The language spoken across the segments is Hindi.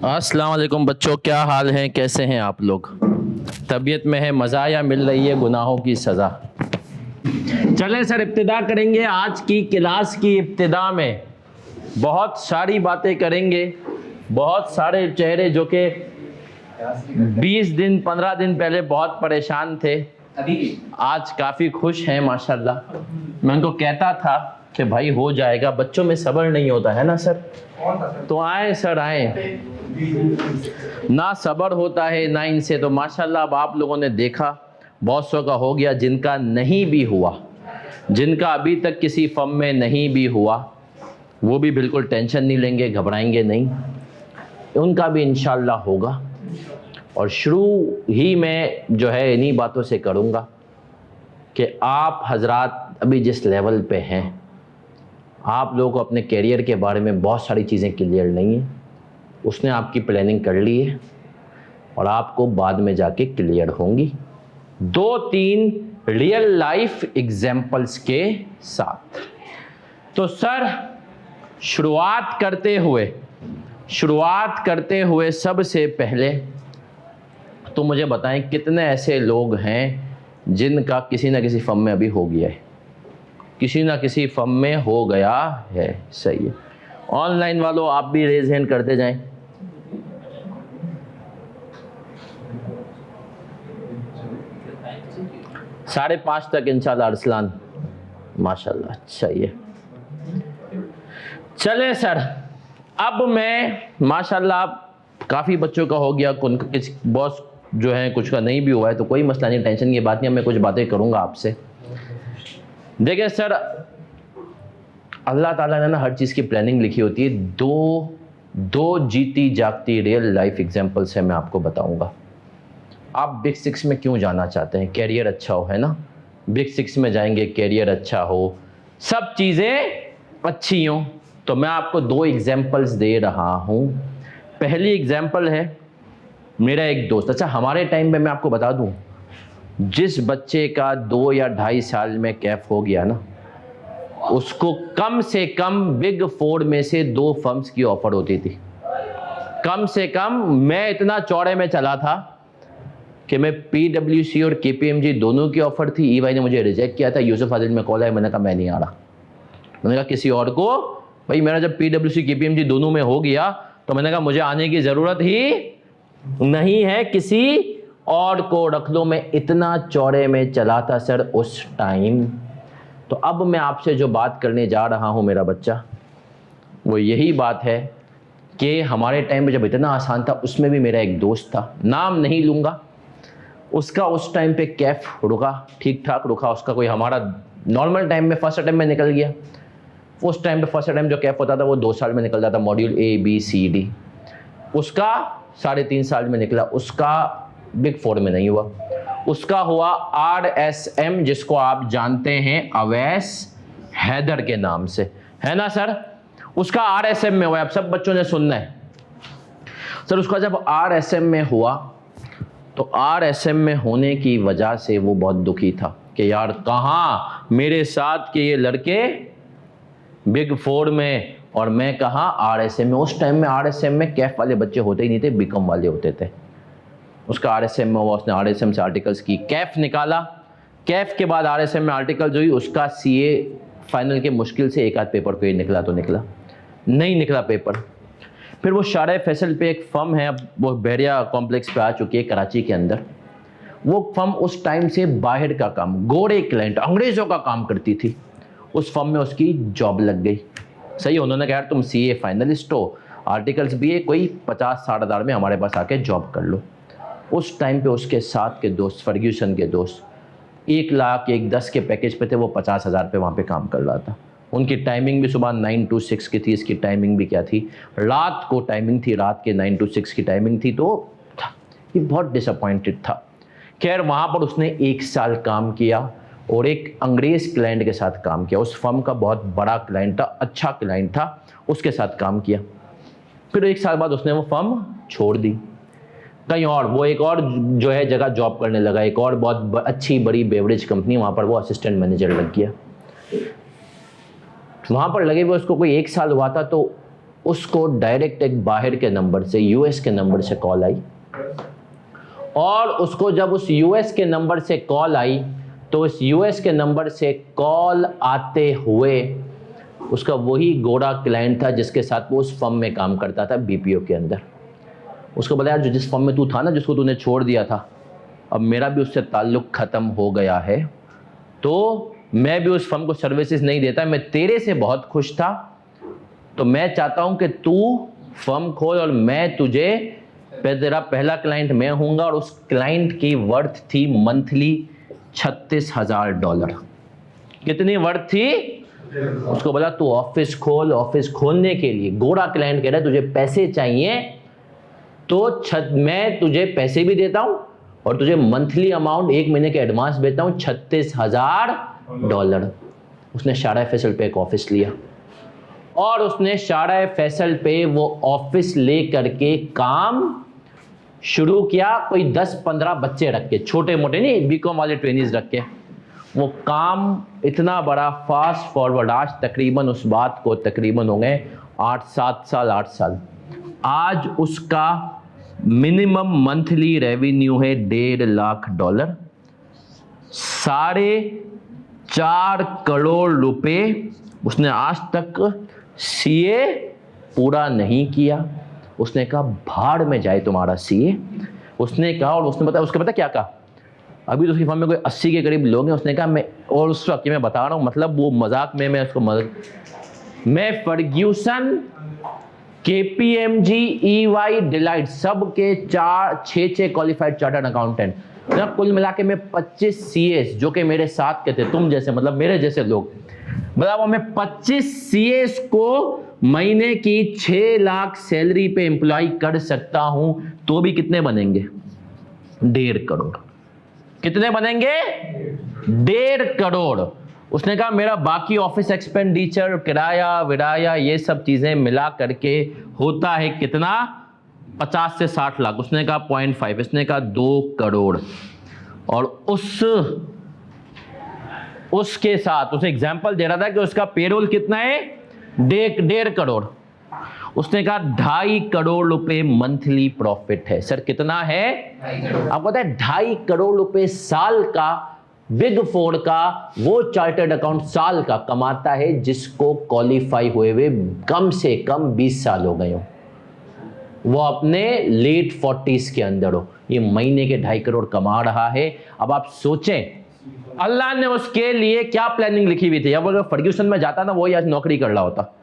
अस्सलाम वालेकुम बच्चों, क्या हाल है, कैसे हैं आप लोग? तबीयत में है मज़ा या मिल रही है गुनाहों की सज़ा? चलें सर, इब्तिदा करेंगे आज की क्लास की। इब्तिदा में बहुत सारी बातें करेंगे। बहुत सारे चेहरे जो कि 20 दिन 15 दिन पहले बहुत परेशान थे, आज काफ़ी खुश हैं माशाल्लाह। मैं उनको कहता था कि भाई हो जाएगा, बच्चों में सब्र नहीं होता है ना सर। तो आए सर, आए ना, सब्र होता है ना इनसे। तो माशाल्लाह अब आप लोगों ने देखा, बहुत सौ का हो गया। जिनका नहीं भी हुआ, जिनका अभी तक किसी फर्म में नहीं भी हुआ, वो भी बिल्कुल टेंशन नहीं लेंगे, घबराएंगे नहीं, उनका भी इंशाल्लाह होगा। और शुरू ही मैं जो है इन्हीं बातों से करूँगा कि आप हजरात अभी जिस लेवल पे हैं, आप लोगों को अपने कैरियर के बारे में बहुत सारी चीज़ें क्लियर नहीं है। उसने आपकी प्लानिंग कर ली है और आपको बाद में जाके क्लियर होंगी, 2-3 रियल लाइफ एग्जाम्पल्स के साथ। तो सर शुरुआत करते हुए सबसे पहले तो मुझे बताएं, कितने ऐसे लोग हैं जिनका किसी ना किसी फर्म में अभी हो गया है? किसी ना किसी फर्म में हो गया है, सही है। ऑनलाइन वालों आप भी रेज हैंड करते जाएं। साढ़े 5 तक इंशाल्लाह अरसलान, माशाल्लाह, सही है। चले सर, अब मैं माशाल्लाह काफ़ी बच्चों का हो गया, किस बॉस जो है कुछ का नहीं भी हुआ है, तो कोई मसला नहीं, टेंशन की बात नहीं। मैं कुछ बातें करूंगा आपसे। देखिए सर, अल्लाह ताला ने ना हर चीज़ की प्लानिंग लिखी होती है। दो जीती जागती रियल लाइफ एग्जाम्पल्स है, मैं आपको बताऊंगा। आप बिग 6 में क्यों जाना चाहते हैं? कैरियर अच्छा हो, है ना। बिग 6 में जाएंगे, कैरियर अच्छा हो, सब चीज़ें अच्छी हों। तो मैं आपको 2 एग्जाम्पल्स दे रहा हूँ। पहली एग्जाम्पल है मेरा एक दोस्त। अच्छा, हमारे टाइम पे मैं आपको बता दूँ, जिस बच्चे का 2 या 2.5 साल में कैफ हो गया ना, उसको कम से कम बिग 4 में से 2 फर्म्स की ऑफर होती थी। कम से कम मैं इतना चौड़े में चला था कि मैं PwC और KPMG दोनों की ऑफर थी। EY ने मुझे रिजेक्ट किया था। यूसुफ आदिल में कॉल आया, मैंने कहा मैं नहीं आ रहा। मैंने कहा किसी और को, भाई मेरा जब PwC KPMG दोनों में हो गया तो मैंने कहा मुझे आने की ज़रूरत ही नहीं है, किसी और को रख लो। मैं इतना चौड़े में चला था सर उस टाइम। तो अब मैं आपसे जो बात करने जा रहा हूं मेरा बच्चा, वो यही बात है कि हमारे टाइम में जब इतना आसान था, उसमें भी मेरा एक दोस्त था, नाम नहीं लूँगा, उसका उस टाइम पे कैफ रुका, ठीक ठाक रुका उसका। कोई हमारा नॉर्मल टाइम में फर्स्ट अटेम्प्ट में निकल गया। उस टाइम पे फर्स्ट अटेम्प्ट जो कैफ होता था वो 2 साल में निकल जाता, मॉड्यूल ABCD। उसका 3.5 साल में निकला। उसका बिग 4 में नहीं हुआ, उसका हुआ RSM, जिसको आप जानते हैं अवैस हैदर के नाम से, है ना सर। उसका RSM में हुआ। आप सब बच्चों ने सुनना है सर। उसका जब RSM में हुआ तो RSM में होने की वजह से वो बहुत दुखी था कि यार कहाँ मेरे साथ के ये लड़के बिग 4 में और मैं कहाँ RSM में। उस टाइम में RSM में कैफ वाले बच्चे होते ही नहीं थे, बीकॉम वाले होते थे। उसका RSM में हुआ, उसने RSM से आर्टिकल्स की, कैफ निकाला। कैफ के बाद RSM में आर्टिकल्स हुई, उसका CA फाइनल के मुश्किल से 1 आध पेपर कोई निकला तो निकला, नहीं निकला पेपर। फिर वो शारे फैसल पे एक फर्म है, अब वो बहरिया कॉम्प्लेक्स पे आ चुकी है कराची के अंदर। वो फर्म उस टाइम से बाहर का काम, गोरे क्लाइंट, अंग्रेज़ों का काम करती थी। उस फर्म में उसकी जॉब लग गई। सही, उन्होंने कहा यार तुम CA फाइनलिस्ट हो, आर्टिकल्स भी है, कोई 50-60 हज़ार में हमारे पास आके जॉब कर लो। उस टाइम पे उसके साथ के दोस्त, फर्ग्यूसन के दोस्त, 1 लाख 1-10 के पैकेज पे थे, वो 50,000 पे वहाँ पे काम कर रहा था। उनकी टाइमिंग भी सुबह 9 to 6 की थी। इसकी टाइमिंग भी क्या थी, रात को टाइमिंग थी, रात के 9 to 6 की टाइमिंग थी। तो ये बहुत डिसअपॉइंटेड था। खैर वहाँ पर उसने 1 साल काम किया और एक अंग्रेज़ क्लाइंट के साथ काम किया। उस फर्म का बहुत बड़ा क्लाइंट था, अच्छा क्लाइंट था, उसके साथ काम किया। फिर 1 साल बाद उसने वो फर्म छोड़ दी, कहीं और वो एक और जो है जगह जॉब करने लगा, एक और बहुत अच्छी बड़ी बेवरेज कंपनी, वहाँ पर वो असिस्टेंट मैनेजर लग गया। वहाँ पर लगे हुए उसको कोई 1 साल हुआ था। तो उसको डायरेक्ट एक बाहर के नंबर से, यूएस के नंबर से कॉल आई, और उसको जब उस यूएस के नंबर से कॉल आई तो उस यूएस के नंबर से कॉल आते हुए उसका वही गोरा क्लाइंट था जिसके साथ वो उस फर्म में काम करता था, बीपीओ के अंदर। उसको बोला, यार जो जिस फर्म में तू था ना, जिसको तूने छोड़ दिया था, अब मेरा भी उससे ताल्लुक़ ख़त्म हो गया है, तो मैं भी उस फर्म को सर्विसेज नहीं देता, मैं तेरे से बहुत खुश था, तो मैं चाहता हूँ कि तू फर्म खोल और मैं तुझे, तेरा पहला क्लाइंट मैं हूँगा। और उस क्लाइंट की वर्थ थी मंथली $36,000। कितनी वर्थ थी? उसको बोला तू ऑफिस खोल। ऑफिस खोलने के लिए गोरा क्लाइंट कह रहा है तुझे पैसे चाहिए, तो मैं तुझे पैसे भी देता हूं और तुझे मंथली अमाउंट 1 महीने के एडवांस देता हूं, $36,000। उसने शारजा फैसल पे एक ऑफिस लिया और उसने शारजा फैसल पे वो ऑफिस ले करके काम शुरू किया। कोई 10-15 बच्चे रख के, छोटे मोटे नहीं, बीकॉम वाले ट्रेनिज रख के वो काम इतना बड़ा फास्ट फॉरवर्ड, आज तकरीबन उस बात को तकरीबन हो गए 8-7 साल। आज उसका मिनिमम मंथली रेवेन्यू है $1.5 लाख, $4.5 करोड़ रुपए। उसने आज तक सीए पूरा नहीं किया। उसने कहा भाड़ में जाए तुम्हारा सीए। उसने कहा, और उसने बताया, उसके पता क्या कहा, अभी तो उसकी फर्म में कोई 80 के करीब लोग हैं। उसने कहा मैं, और उस वक्त मैं बता रहा हूँ, मतलब वो मजाक में, मैं उसको मैं फर्ग्यूसन, KPMG, EY, डिलाइट सब के 4-6 क्वालिफाइड चार्टर्ड अकाउंटेंट, कुल मिला के मैं 25 सीएस जो कि मेरे साथ के थे, तुम जैसे, मतलब मेरे जैसे लोग, मतलब मैं 25 सीएस को महीने की 6 लाख सैलरी पे एम्प्लॉय कर सकता हूं, तो भी कितने बनेंगे? 1.5 करोड़। कितने बनेंगे? 1.5 करोड़। उसने कहा मेरा बाकी ऑफिस एक्सपेंडिचर, किराया विराया, ये सब चीजें मिला करके होता है कितना? 50 से 60 लाख। उसने कहा 0.5, इसने कहा 2 करोड़। और उसके साथ उसने एग्जाम्पल दे रहा था कि उसका पेरोल कितना है? 1.5 करोड़। उसने कहा 2.5 करोड़ रुपए मंथली प्रॉफिट है। सर कितना है? आपको पता है 2.5 करोड़ रुपए साल का बिग 4 का वो चार्टर्ड अकाउंट साल का कमाता है जिसको क्वालिफाई हुए कम से कम 20 साल हो गए हो, वो अपने लेट 40s के अंदर हो, ये महीने के 2.5 करोड़ कमा रहा है। अब आप सोचें अल्लाह ने उसके लिए क्या प्लानिंग लिखी हुई थी। अब अगर फर्ग्यूसन में जाता ना, वो आज नौकरी कर रहा होता।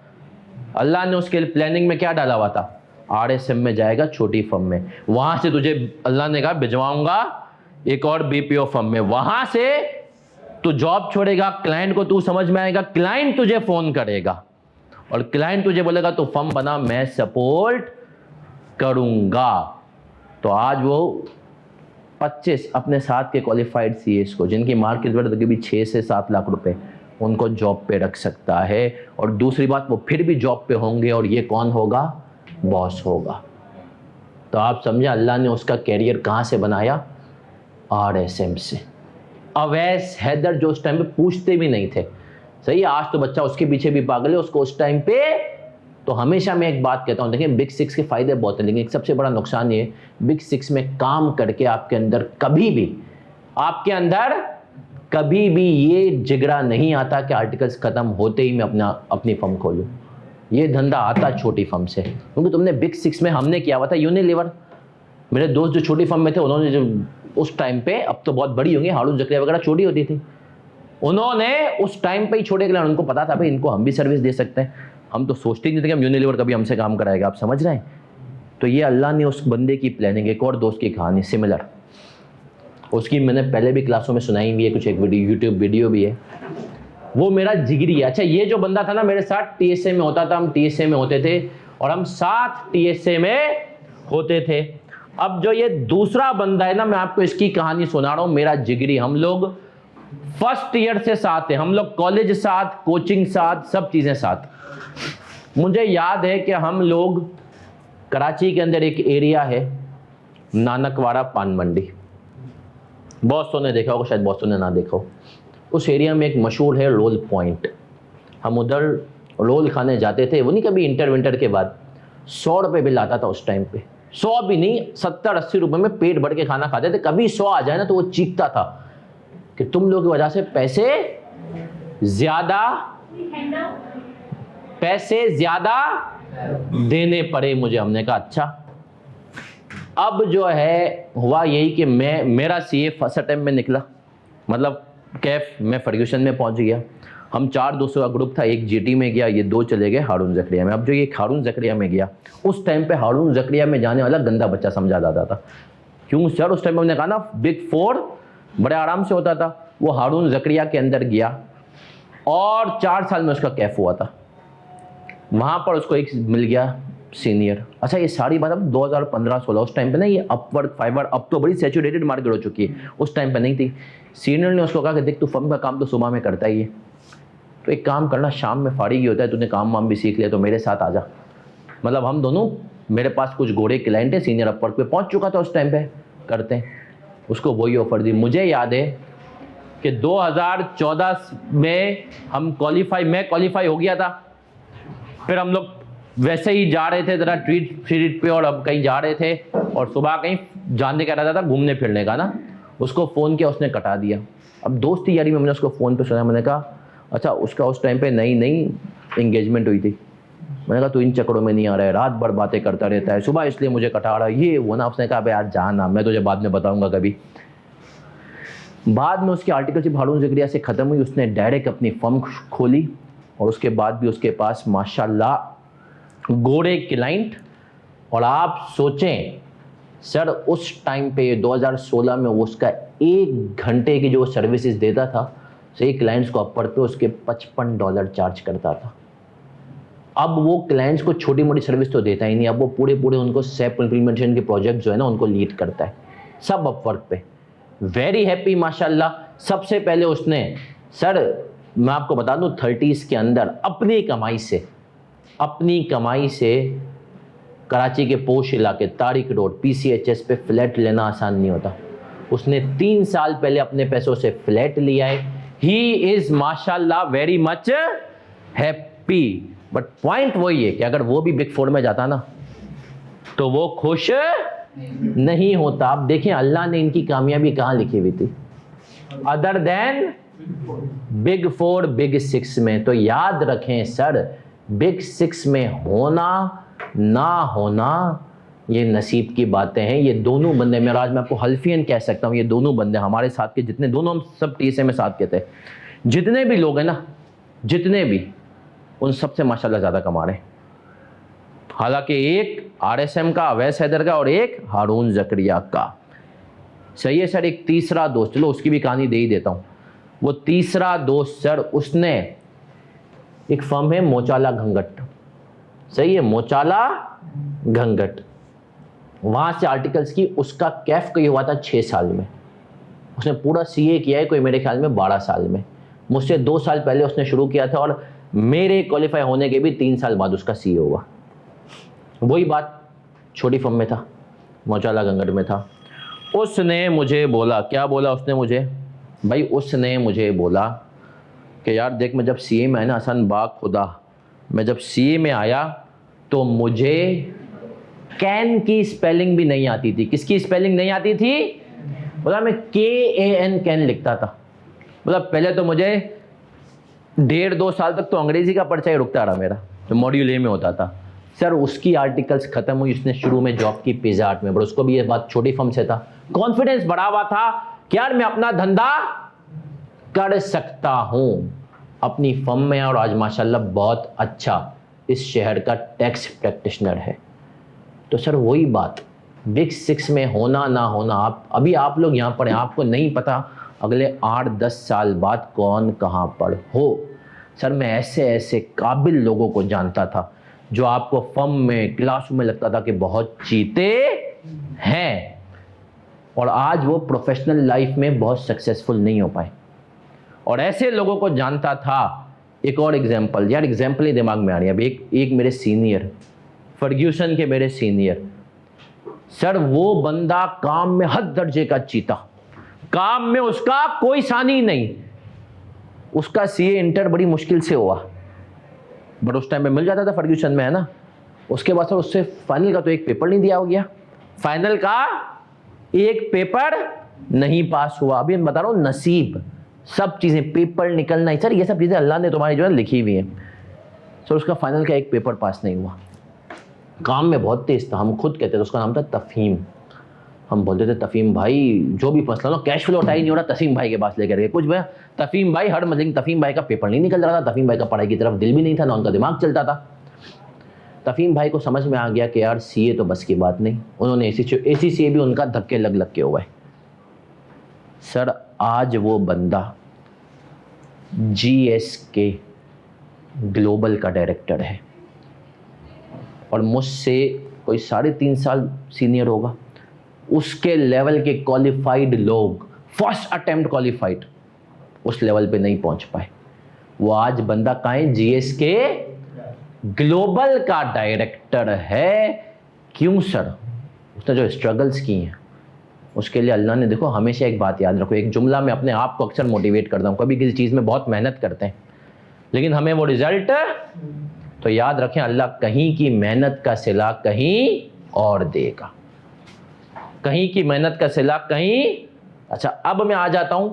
अल्लाह ने उसके प्लानिंग में क्या डाला हुआ था? RSM में जाएगा, छोटी फर्म में, वहां से तुझे अल्लाह ने कहा भिजवाऊंगा एक और BPO फर्म में, वहां से तू जॉब छोड़ेगा, क्लाइंट को तू समझ में आएगा, क्लाइंट तुझे फोन करेगा और क्लाइंट तुझे बोलेगा तू फर्म बना, मैं सपोर्ट करूंगा। तो आज वो 25 अपने साथ के क्वालिफाइड सीएस को, जिनकी मार्केट वर्थ भी 6 से 7 लाख रुपए, उनको जॉब पे रख सकता है। और दूसरी बात, वो फिर भी जॉब पे होंगे और ये कौन होगा? बॉस होगा। तो आप समझे अल्लाह ने उसका कैरियर कहां से बनाया? RSM से। अवैस हैदर जो उस टाइम पे पूछते भी नहीं थे, सही है, आज तो बच्चा उसके पीछे भी पागल है, उसको उस टाइम पे। तो हमेशा मैं एक बात कहता हूं, देखिए बिग 6 के फायदे बहुत हैं, लेकिन एक सबसे बड़ा नुकसान ये, बिग 6 में काम करके आपके अंदर कभी भी ये जिगरा नहीं आता कि आर्टिकल्स खत्म होते ही मैं अपनी फर्म खोलूं। ये धंधा आता छोटी फर्म से, क्योंकि तुमने बिग 6 में हमने किया हुआ था। यूनिलीवर, मेरे दोस्त जो छोटी फर्म में थे, उन्होंने जो उस टाइम पे, अब तो बहुत बड़ी होंगी, हाड़ू जकरिया वगैरह छोटी होती थी, उन्होंने उस टाइम पे ही छोटे के लिए, उनको पता था भाई इनको हम भी सर्विस दे सकते हैं। हम तो सोचते ही नहीं थे कि हम यूनिलीवर कभी हमसे काम कराएगा, आप समझ रहे हैं। तो ये अल्लाह ने उस बंदे की प्लानिंग। एक और दोस्त की कहानी सिमिलर, उसकी मैंने पहले भी क्लासों में सुनाई हुई है, कुछ एक यूट्यूब वीडियो भी है। वो मेरा जिगरी है। अच्छा, ये जो बंदा था ना, मेरे साथ TSA में होता था, हम TSA में होते थे और हम साथ TSA में होते थे। अब जो ये दूसरा बंदा है ना, मैं आपको इसकी कहानी सुना रहा हूं, मेरा जिगरी। हम लोग फर्स्ट ईयर से साथ हैं, हम लोग कॉलेज साथ, कोचिंग साथ, सब चीजें साथ। मुझे याद है कि हम लोग कराची के अंदर एक एरिया है, नानकवाड़ा पान मंडी, बहुतों ने देखा होगा, शायद बहुतों ने ना देखा हो। उस एरिया में एक मशहूर है रोल पॉइंट। हम उधर रोल खाने जाते थे, वो नहीं कभी इंटर विंटर के बाद 100 रुपये बिल आता था उस टाइम पे, 100 भी नहीं 70-80 रुपये में पेट भर के खाना खाते थे। कभी 100 आ जाए ना तो वो चीखता था कि तुम लोगों की वजह से पैसे ज्यादा देने पड़े मुझे। हमने कहा अच्छा। अब जो है हुआ यही कि मेरा सीए फर्स्ट अटेम्प्ट में निकला, मतलब कैफ मैं फर्ग्यूसन में पहुंच गया। हम 4 दोस्तों का ग्रुप था, एक जीटी में गया, ये 2 चले गए हारून जकरिया में। अब जो ये हारून जकरिया में गया, उस टाइम पे हारून जकरिया में जाने वाला गंदा बच्चा समझा जाता था। क्यों सर? उस टाइम में हमने कहा ना बिग 4 बड़े आराम से होता था। वो हारून जकरिया के अंदर गया और 4 साल में उसका कैफ हुआ था। वहाँ पर उसको एक मिल गया सीनियर। अच्छा, ये सारी बात अब 2015-16 उस टाइम पे ना, ये अपवर्ड फाइबर अब तो बड़ी सैचुरेटेड मार्केट हो चुकी है, उस टाइम पे नहीं थी। सीनियर ने उसको कहा कि देख तू फर्म का काम तो सुबह में करता ही है, तो एक काम करना, शाम में फारिग ही होता है, तूने काम वाम भी सीख लिया तो मेरे साथ आ जा। मतलब हम दोनों, मेरे पास कुछ घोड़े क्लाइंट है, सीनियर अपवर्ड पे पहुँच चुका था उस टाइम पे, करते हैं। उसको वही ऑफर दी। मुझे याद है कि 2014 में मैं क्वालिफाई हो गया था। फिर हम लोग वैसे ही जा रहे थे जरा ट्रीट पे, और अब कहीं जा रहे थे और सुबह कहीं जाने का इरादा था, घूमने फिरने का ना। उसको फ़ोन किया, उसने कटा दिया। अब दोस्ती यारी में मैंने उसको फ़ोन पे सुना, मैंने कहा अच्छा, उसका उस टाइम पे नई एंगेजमेंट हुई थी। मैंने कहा तू इन चक्करों में नहीं आ रहा है, रात भर बातें करता रहता है, सुबह इसलिए मुझे कटा रहा है, ये वो ना। उसने कहा यार जाना, मैं तुझे बाद में बताऊँगा कभी। बाद में उसकी आर्टिकलशिप हारून जकरिया से ख़त्म हुई, उसने डायरेक्ट अपनी फर्म खोली और उसके बाद भी उसके पास माशाल्लाह गोरे क्लाइंट। और आप सोचें सर, उस टाइम पे 2016 में वो उसका 1 घंटे की जो सर्विसेज देता था, सही क्लाइंट्स को अपर पे उसके $55 चार्ज करता था। अब वो क्लाइंट्स को छोटी मोटी सर्विस तो देता ही नहीं, अब वो पूरे उनको सेप इम्प्लीमेंटेशन के प्रोजेक्ट जो है ना उनको लीड करता है, सब अपवर्क पे। वेरी हैप्पी माशाल्लाह। सबसे पहले उसने, सर मैं आपको बता दूं, 30s के अंदर अपनी कमाई से कराची के पोश इलाके तारिक रोड PCHS पे फ्लैट लेना आसान नहीं होता। उसने 3 साल पहले अपने पैसों से फ्लैट लिया है। ही इज माशाल्लाह very much happy. But point वही है कि अगर वो भी बिग 4 में जाता ना तो वो खुश नहीं होता। आप देखें अल्लाह ने इनकी कामयाबी कहाँ लिखी हुई थी, अदर देन बिग 4 बिग 6 में। तो याद रखें सर, बिग 6 में होना ना होना ये नसीब की बातें हैं। ये दोनों बंदे, मैं आज मैं आपको हल्फियन कह सकता हूँ, ये दोनों बंदे हमारे साथ के जितने, दोनों हम सब TSA में साथ के थे, जितने भी लोग हैं ना, जितने भी, उन सबसे माशाल्लाह ज़्यादा कमा रहे हैं। हालांकि एक RSM का अवैस हैदर का और एक हारून जकरिया का। सही है सर। एक तीसरा दोस्त, चलो उसकी भी कहानी दे ही देता हूँ। वो तीसरा दोस्त सर, उसने एक फर्म है मोचाला घंगट, सही है, मोचाला घंगट, वहाँ से आर्टिकल्स की। उसका कैफ कहीं हुआ था 6 साल में। उसने पूरा CA किया है कोई मेरे ख्याल में 12 साल में। मुझसे 2 साल पहले उसने शुरू किया था और मेरे क्वालिफाई होने के भी 3 साल बाद उसका CA हुआ। वही बात, छोटी फर्म में था, मोचाला घंगट में था। उसने मुझे बोला, क्या बोला उसने मुझे भाई, उसने मुझे बोला कि यार देख, मैं जब CA में आया ना, हसन बा खुदा, मैं जब CA में आया तो मुझे कैन की स्पेलिंग भी नहीं आती थी। किसकी स्पेलिंग नहीं आती थी? बोला मैं KAN कैन लिखता था। बोला पहले तो मुझे 1.5-2 साल तक तो अंग्रेजी का पर्चा ही रुकता रहा मेरा, जो मॉड्यूल A में होता था। सर उसकी आर्टिकल्स खत्म हुई, उसने शुरू में जॉब की पिज़्ज़ा हट में, बट उसको भी ये बात छोटी फर्म से था, कॉन्फिडेंस बढ़ा हुआ था कि यार मैं अपना धंधा कर सकता हूं अपनी फर्म में। और आज माशाल्लाह बहुत अच्छा इस शहर का टैक्स प्रैक्टिशनर है। तो सर वही बात, बिग 6 में होना ना होना, आप लोग यहाँ पर हैं, आपको नहीं पता अगले 8-10 साल बाद कौन कहाँ पर हो। सर मैं ऐसे काबिल लोगों को जानता था जो आपको फर्म में, क्लास में लगता था कि बहुत चीते हैं, और आज वो प्रोफेशनल लाइफ में बहुत सक्सेसफुल नहीं हो पाए। और ऐसे लोगों को जानता था। एक और एग्जांपल, यार एग्जांपल ही दिमाग में आ रही है। अब एक मेरे सीनियर, फर्ग्यूसन के मेरे सीनियर, सर वो बंदा काम में हद दर्जे का चीता, काम में उसका कोई सानी नहीं। उसका CA इंटर बड़ी मुश्किल से हुआ, बट उस टाइम में मिल जाता था फर्ग्यूसन में, है ना। उसके बाद सर उससे फाइनल का तो एक पेपर नहीं दिया हो गया, फाइनल का एक पेपर नहीं पास हुआ। अभी मैं बता रहा हूँ नसीब, सब चीज़ें, पेपर निकलना ही सर, ये सब चीज़ें अल्लाह ने तुम्हारी जो है लिखी हुई हैं। सर उसका फाइनल का एक पेपर पास नहीं हुआ। काम में बहुत तेज था, हम खुद कहते थे, उसका नाम था तफहीम। हम बोलते थे तफहीम भाई जो भी मसला हो, कैश फ्लो टाइट नहीं हो रहा, तफहीम भाई के पास लेकर गए कुछ भैया, तफहीम भाई हर मसले, तफहीम भाई का पेपर नहीं निकल रहा था, तफहीम भाई का पढ़ाई की तरफ दिल भी नहीं था ना, उनका दिमाग चलता था। तफहीम भाई को समझ में आ गया कि यार सीए तो बस की बात नहीं, उन्होंने एसी सीए भी उनका धक्के लग लग के हुआ है। सर आज वो बंदा GSK ग्लोबल का डायरेक्टर है और मुझसे कोई 3.5 साल सीनियर होगा। उसके लेवल के क्वालिफाइड लोग फर्स्ट अटेम्प्ट क्वालिफाइड उस लेवल पे नहीं पहुंच पाए। वो आज बंदा कहाँ है? GSK ग्लोबल का डायरेक्टर है। क्यों सर? उसने जो स्ट्रगल्स की हैं उसके लिए अल्लाह ने, देखो हमेशा एक बात याद रखो, एक जुमला में अपने आप को अक्सर मोटिवेट करता हूँ, कभी किसी चीज़ में बहुत मेहनत करते हैं लेकिन हमें वो रिजल्ट, तो याद रखें अल्लाह कहीं की मेहनत का सिला कहीं और देगा, कहीं की मेहनत का सिला कहीं। अच्छा अब मैं आ जाता हूं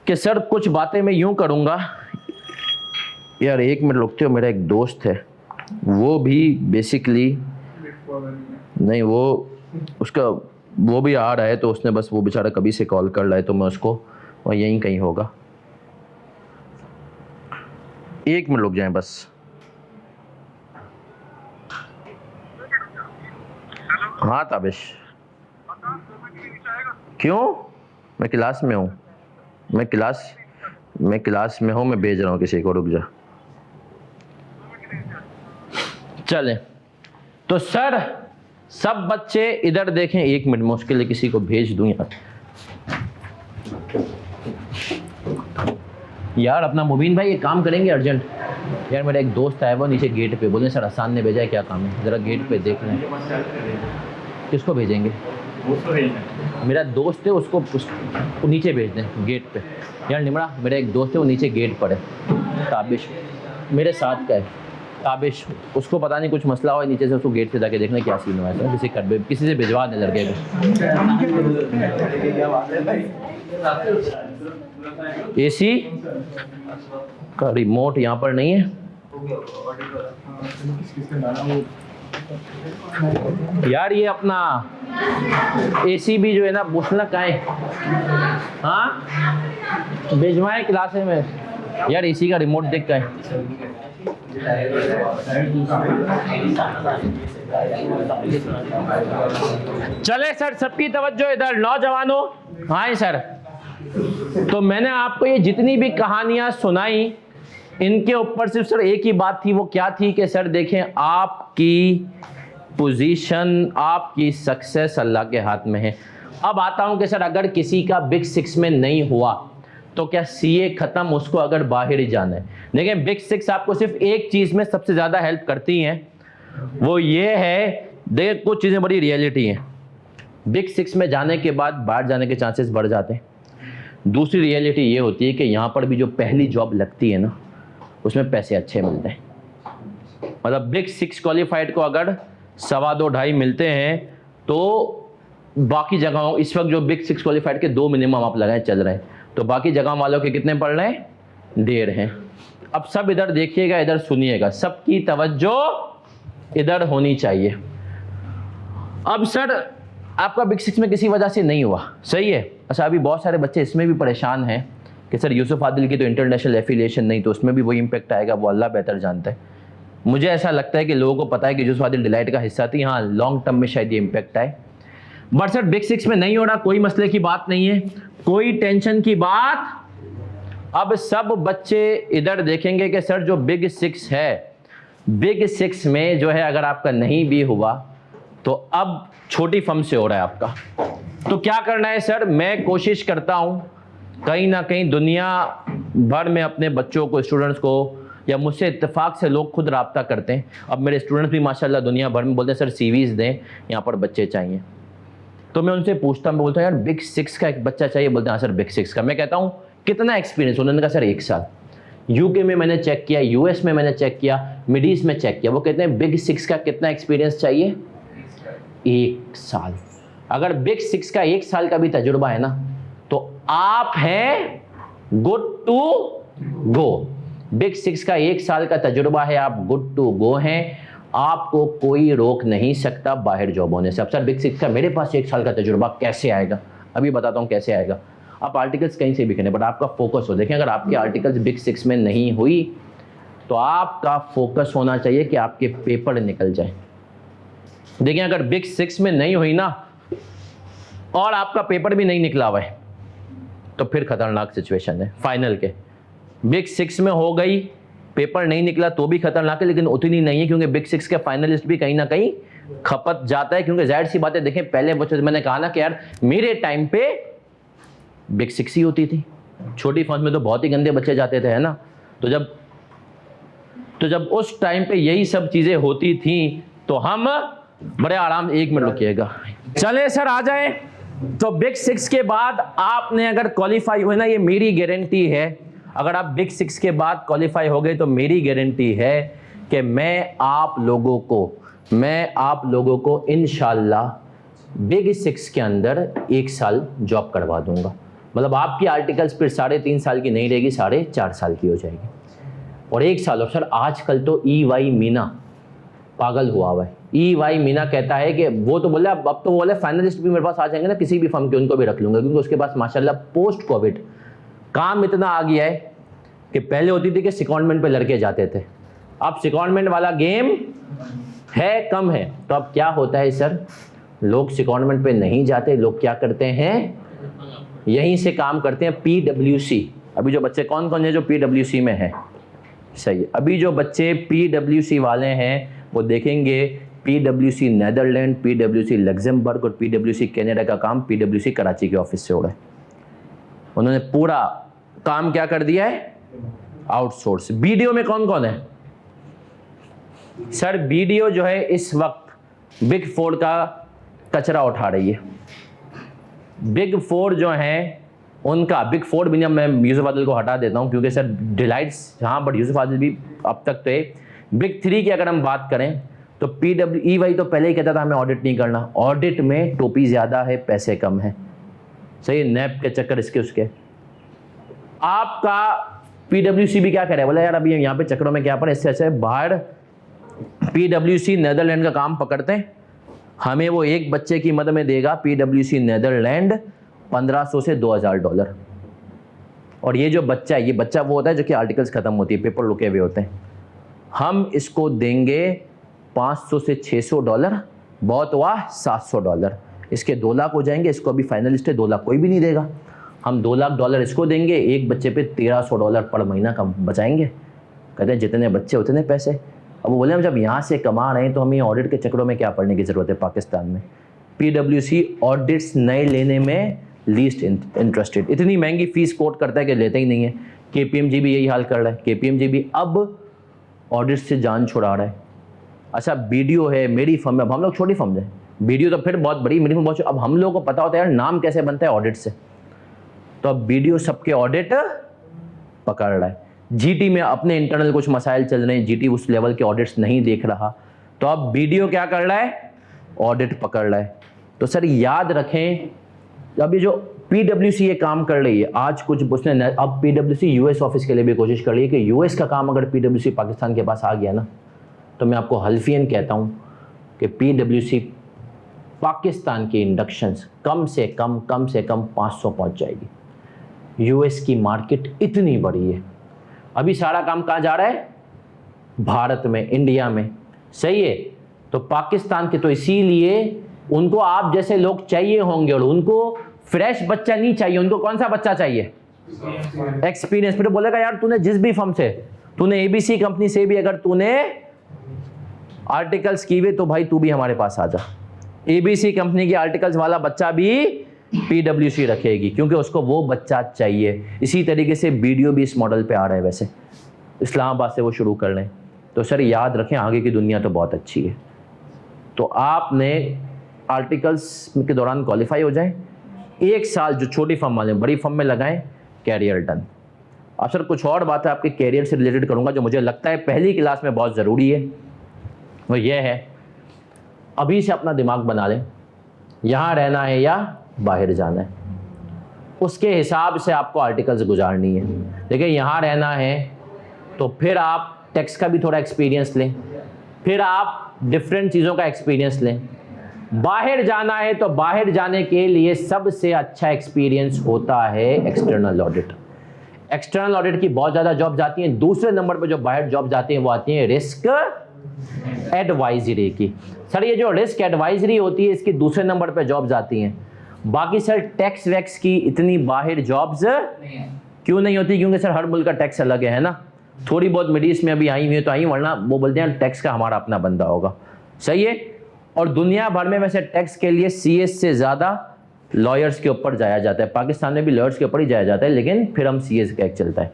कि सर कुछ बातें मैं यूं करूंगा। यार 1 मिनट रुकते हो, मेरा एक दोस्त है वो भी बेसिकली नहीं, वो भी आ रहा है, तो उसने बस वो बेचारा कभी से कॉल कर रहा है, तो मैं उसको, और यहीं कहीं होगा, 1 मिनट रुक जाएं बस। हाँ ताबिश, क्यों? मैं क्लास में हूँ, मैं क्लास में हूँ, मैं भेज रहा हूँ किसी को, रुक जा। चलें तो सर सब बच्चे इधर देखें, 1 मिनट में उसके लिए किसी को भेज दूं यार अपना मुबीन भाई एक काम करेंगे अर्जेंट। यार मेरा एक दोस्त आया, वो नीचे गेट पे, बोले सर हसन ने भेजा है, क्या काम है? ज़रा गेट पे देख लें। किसको भेजेंगे? मेरा दोस्त है, उसको नीचे भेज दें गेट पे। यार निमरा, मेरा एक दोस्त है वो नीचे गेट पर है, ताबिश मेरे साथ का है, ताबिश, उसको पता नहीं कुछ मसला हो नीचे से, उसको गेट से जाके देखना क्या सीन हुआ है, किसी से भिजवा दे लड़के को। एसी का रिमोट यहाँ पर नहीं है यार, ये अपना एसी भी जो है ना पूछना कहाँ है, हाँ भिजवाएं क्लास में यार, एसी का रिमोट देख का है। चले सर सबकी तवज्जो इधर, नौजवानों। हाँ सर, तो मैंने आपको ये जितनी भी कहानियां सुनाई इनके ऊपर सिर्फ सर एक ही बात थी, वो क्या थी कि सर देखें आपकी पोजीशन, आपकी सक्सेस अल्लाह के हाथ में है। अब आता हूं कि सर अगर किसी का बिग 6 में नहीं हुआ तो क्या सीए खत्म, उसको अगर बाहर ही जाना है? देखिए बिग 6 आपको सिर्फ एक चीज में सबसे ज्यादा हेल्प करती हैं, वो ये है, देखिए कुछ चीजें बड़ी रियलिटी हैं, बिग 6 में जाने के बाद बाहर जाने के चांसेस बढ़ जाते हैं। दूसरी रियलिटी ये होती है कि यहाँ पर भी जो पहली जॉब लगती है ना उसमें पैसे अच्छे मिलते हैं। मतलब बिग 6 क्वालिफाइड को अगर 2.25-2.5 मिलते हैं तो बाकी जगहों, इस वक्त जो बिग 6 क्वालिफाइड के 2 मिनिमम आप लगाए चल रहे हैं, तो बाकी जगह वालों के कितने पड़ रहे हैं? 1.5 हैं। अब सब इधर देखिएगा, इधर सुनिएगा, सबकी तवज्जो इधर होनी चाहिए। अब सर आपका बिग 6 में किसी वजह से नहीं हुआ, सही है। अच्छा अभी बहुत सारे बच्चे इसमें भी परेशान हैं कि सर यूसुफ आदिल की तो इंटरनेशनल एफिलिएशन नहीं, तो उसमें भी वही इंपैक्ट आएगा, वो अल्लाह बेहतर जानता है। मुझे ऐसा लगता है कि लोगों को पता है कि यूसुफ आदिल डिलाइट का हिस्सा थी, हाँ लॉन्ग टर्म में शायद ये इंपैक्ट आए, बट सर बिग 6 में नहीं हो रहा, कोई मसले की बात नहीं है, कोई टेंशन की बात। अब सब बच्चे इधर देखेंगे कि सर जो बिग 6 है, बिग 6 में जो है अगर आपका नहीं भी हुआ तो अब छोटी फर्म से हो रहा है आपका, तो क्या करना है सर? मैं कोशिश करता हूं कहीं ना कहीं दुनिया भर में अपने बच्चों को, स्टूडेंट्स को, या मुझसे इत्तेफाक से लोग खुद राब्ता करते हैं। अब मेरे स्टूडेंट्स भी माशाल्लाह दुनिया भर में बोलते हैं सर सीवीज दें, यहाँ पर बच्चे चाहिए, तो मैं उनसे पूछता हूँ, मैं बोलता हूँ यार बिग 6 का एक बच्चा चाहिए, बोलते हैं हाँ सर बिग 6 का। मैं कहता हूँ कितना एक्सपीरियंस? उन्होंने कहा सर 1 साल। यूके में मैंने चेक किया, यूएस में मैंने चेक किया, मिड ईस्ट में चेक किया, वो कहते हैं बिग 6 का कितना एक्सपीरियंस चाहिए? 1 साल। अगर बिग 6 का 1 साल का भी तजुर्बा है ना, तो आप हैं गुड टू गो। बिग 6 का 1 साल का तजुर्बा है, आप गुड टू गो हैं। आपको कोई रोक नहीं सकता बाहर जॉब होने से। अब सर बिग 6 का मेरे पास 1 साल का तजुर्बा कैसे आएगा? अभी बताता हूँ कैसे आएगा। आप आर्टिकल्स कहीं से भी करें, बट आपका फोकस हो। देखें, अगर आपके आर्टिकल्स बिग 6 में नहीं हुई तो आपका फोकस होना चाहिए कि आपके पेपर निकल जाए। देखिए, अगर बिग 6 में नहीं हुई ना और आपका पेपर भी नहीं निकला हुआ है तो फिर खतरनाक सिचुएशन है। फाइनल के बिग 6 में हो गई, पेपर नहीं निकला तो भी खतरनाक है, लेकिन उतनी नहीं है, क्योंकि बिग 6 के फाइनलिस्ट भी कहीं ना कहीं खपत जाता है। क्योंकि जाहिर सी बात है, देखें पहले बच्चे, मैंने कहा ना कि यार मेरे टाइम पे बिग 6 ही होती थी, छोटी फर्म में तो बहुत ही गंदे बच्चे जाते थे, है ना। तो जब उस टाइम पे यही सब चीजें होती थी तो हम बड़े आराम। 1 मिनट रुकिएगा, चले सर आ जाए। तो बिग 6 के बाद आपने अगर क्वालिफाई हुए ना, ये मेरी गारंटी है, अगर आप बिग 6 के बाद क्वालिफाई हो गए तो मेरी गारंटी है कि मैं आप लोगों को इंशाल्लाह बिग 6 के अंदर 1 साल जॉब करवा दूंगा। मतलब आपकी आर्टिकल्स फिर 3.5 साल की नहीं रहेगी, 4.5 साल की हो जाएगी। और 1 साल। और सर आजकल तो EY मीना पागल हुआ है। EY मीना कहता है कि वो तो बोले अब तो बोले फाइनलिस्ट भी मेरे पास आ जाएंगे ना किसी भी फर्म के, उनको भी रख लूंगा, क्योंकि उसके पास माशाल्लाह पोस्ट कोविड काम इतना आ गया है कि पहले होती थी कि सेकंडमेंट पे लड़के जाते थे, अब सेकंडमेंट वाला गेम है कम है। तो अब क्या होता है सर, लोग सेकंडमेंट पे नहीं जाते, लोग क्या करते हैं, यहीं से काम करते हैं। PWC, अभी जो बच्चे कौन कौन है जो PWC में है? सही है, अभी जो बच्चे PWC वाले हैं वो देखेंगे PWC नेदरलैंड, PWC लग्जमबर्ग और PWC कनाडा का काम PWC कराची के ऑफिस से हो गए। उन्होंने पूरा काम क्या कर दिया है, आउटसोर्स। BDO में कौन कौन है सर? BDO जो है इस वक्त बिग 4 का कचरा उठा रही है। बिग 4 जो है उनका, बिग 4 भी नहीं, मैं यूसुफ आदिल को हटा देता हूं क्योंकि सर डिलाइट्स, हाँ बट यूसुफ आदिल भी अब तक तो है। बिग 3 की अगर हम बात करें तो EY तो पहले ही कहता था हमें ऑडिट नहीं करना, ऑडिट में टोपी ज्यादा है पैसे कम है। सही, नैप के चक्कर इसके उसके। आपका PWC भी क्या करे, बोला यार अभी यहाँ पे चक्करों में क्या पड़े, इससे अच्छा बाहर PWC नेदरलैंड का काम पकड़ते हैं, हमें वो एक बच्चे की मद में देगा PWC नेदरलैंड $1500 से $2000। और ये जो बच्चा है, ये बच्चा वो होता है जो कि आर्टिकल्स खत्म होती है, पेपर रुके हुए होते हैं, हम इसको देंगे $500 से $600, बहुत हुआ $700। इसके 2 लाख हो जाएंगे। इसको अभी फाइनलिस्ट है, 2 लाख कोई भी नहीं देगा। हम $2 लाख इसको देंगे, एक बच्चे पे $1300 पर महीना का बचाएंगे। कहते हैं जितने बच्चे उतने पैसे। अब वो बोले हम जब यहाँ से कमा रहे हैं तो हमें ऑडिट के चक्करों में क्या पढ़ने की ज़रूरत है पाकिस्तान में। PWC ऑडिट्स नए लेने में लीस्ट इंटरेस्टेड, इतनी महंगी फीस कोट करता है कि लेते ही नहीं है। KPMG भी यही हाल कर रहा है, KPMG भी अब ऑडिट से जान छुड़ा रहा है। अच्छा BDO है, मेरी फर्म है, अब हम लोग छोटी फर्म है, BDO तो फिर बहुत बड़ी, मेरी फर्म बहुत। अब हम लोगों को पता होता है यार नाम कैसे बनता है ऑडिट से, तो अब BDO सबके ऑडिट पकड़ रहा है। GT में अपने इंटरनल कुछ मसाइल चल रहे हैं, GT उस लेवल के ऑडिट्स नहीं देख रहा, तो अब BDO क्या कर रहा है, ऑडिट पकड़ रहा है। तो सर याद रखें, अब ये जो PWC ये काम कर रही है, आज कुछ उसने, अब PWC US ऑफिस के लिए भी कोशिश कर रही है कि US का काम अगर PWC पाकिस्तान के पास आ गया ना, तो मैं आपको हल्फियन कहता हूँ कि PWC पाकिस्तान की इंडक्शंस कम से कम 500 पहुँच जाएगी। US की मार्केट इतनी बड़ी है। अभी सारा काम कहाँ जा रहा है, भारत में, इंडिया में। सही है, तो पाकिस्तान के, तो इसीलिए उनको आप जैसे लोग चाहिए होंगे, और उनको फ्रेश बच्चा नहीं चाहिए, उनको कौन सा बच्चा चाहिए, एक्सपीरियंस। फिर बोलेगा यार तूने जिस भी फर्म से, तूने ABC कंपनी से भी अगर तूने आर्टिकल्स की हुए तो भाई तू भी हमारे पास आ जा। ABC कंपनी की आर्टिकल्स वाला बच्चा भी PWC रखेगी, क्योंकि उसको वो बच्चा चाहिए। इसी तरीके से BDO भी इस मॉडल पे आ रहे हैं, वैसे इस्लामाबाद से वो शुरू कर रहे हैं। तो सर याद रखें, आगे की दुनिया तो बहुत अच्छी है। तो आपने आर्टिकल्स के दौरान क्वालिफाई हो जाए, 1 साल जो छोटी फर्म वाले, बड़ी फर्म में लगाएं, कैरियर डन। अब सर कुछ और बात है आपके कैरियर से रिलेटेड करूंगा जो मुझे लगता है पहली क्लास में बहुत ज़रूरी है, वो ये है अभी से अपना दिमाग बना लें, यहाँ रहना है या बाहर जाना है, उसके हिसाब से आपको आर्टिकल्स गुजारनी है। देखिए यहाँ रहना है तो फिर आप टैक्स का भी थोड़ा एक्सपीरियंस लें, फिर आप डिफरेंट चीज़ों का एक्सपीरियंस लें। बाहर जाना है तो बाहर जाने के लिए सबसे अच्छा एक्सपीरियंस होता है एक्सटर्नल ऑडिट। एक्सटर्नल ऑडिट की बहुत ज़्यादा जॉब जाती हैं। दूसरे नंबर पर जो बाहर जॉब जाती हैं वो आती हैं रिस्क एडवाइजरी की। सर ये जो रिस्क एडवाइजरी होती है इसकी दूसरे नंबर पर जॉब जाती हैं। बाकी सर टैक्स वैक्स की इतनी बाहर जॉब्स क्यों नहीं होती? क्योंकि सर हर मुल्क का टैक्स अलग है ना। थोड़ी बहुत मिडिल ईस्ट में अभी आई हुई है तो आई, वरना वो बोलते हैं टैक्स का हमारा अपना बंदा होगा। सही है। और दुनिया भर में वैसे टैक्स के लिए सीएस से ज़्यादा लॉयर्स के ऊपर जाया जाता है। पाकिस्तान में भी लॉयर्स के ऊपर ही जाया जाता है, लेकिन फिर हम सीएस का एक चलता है।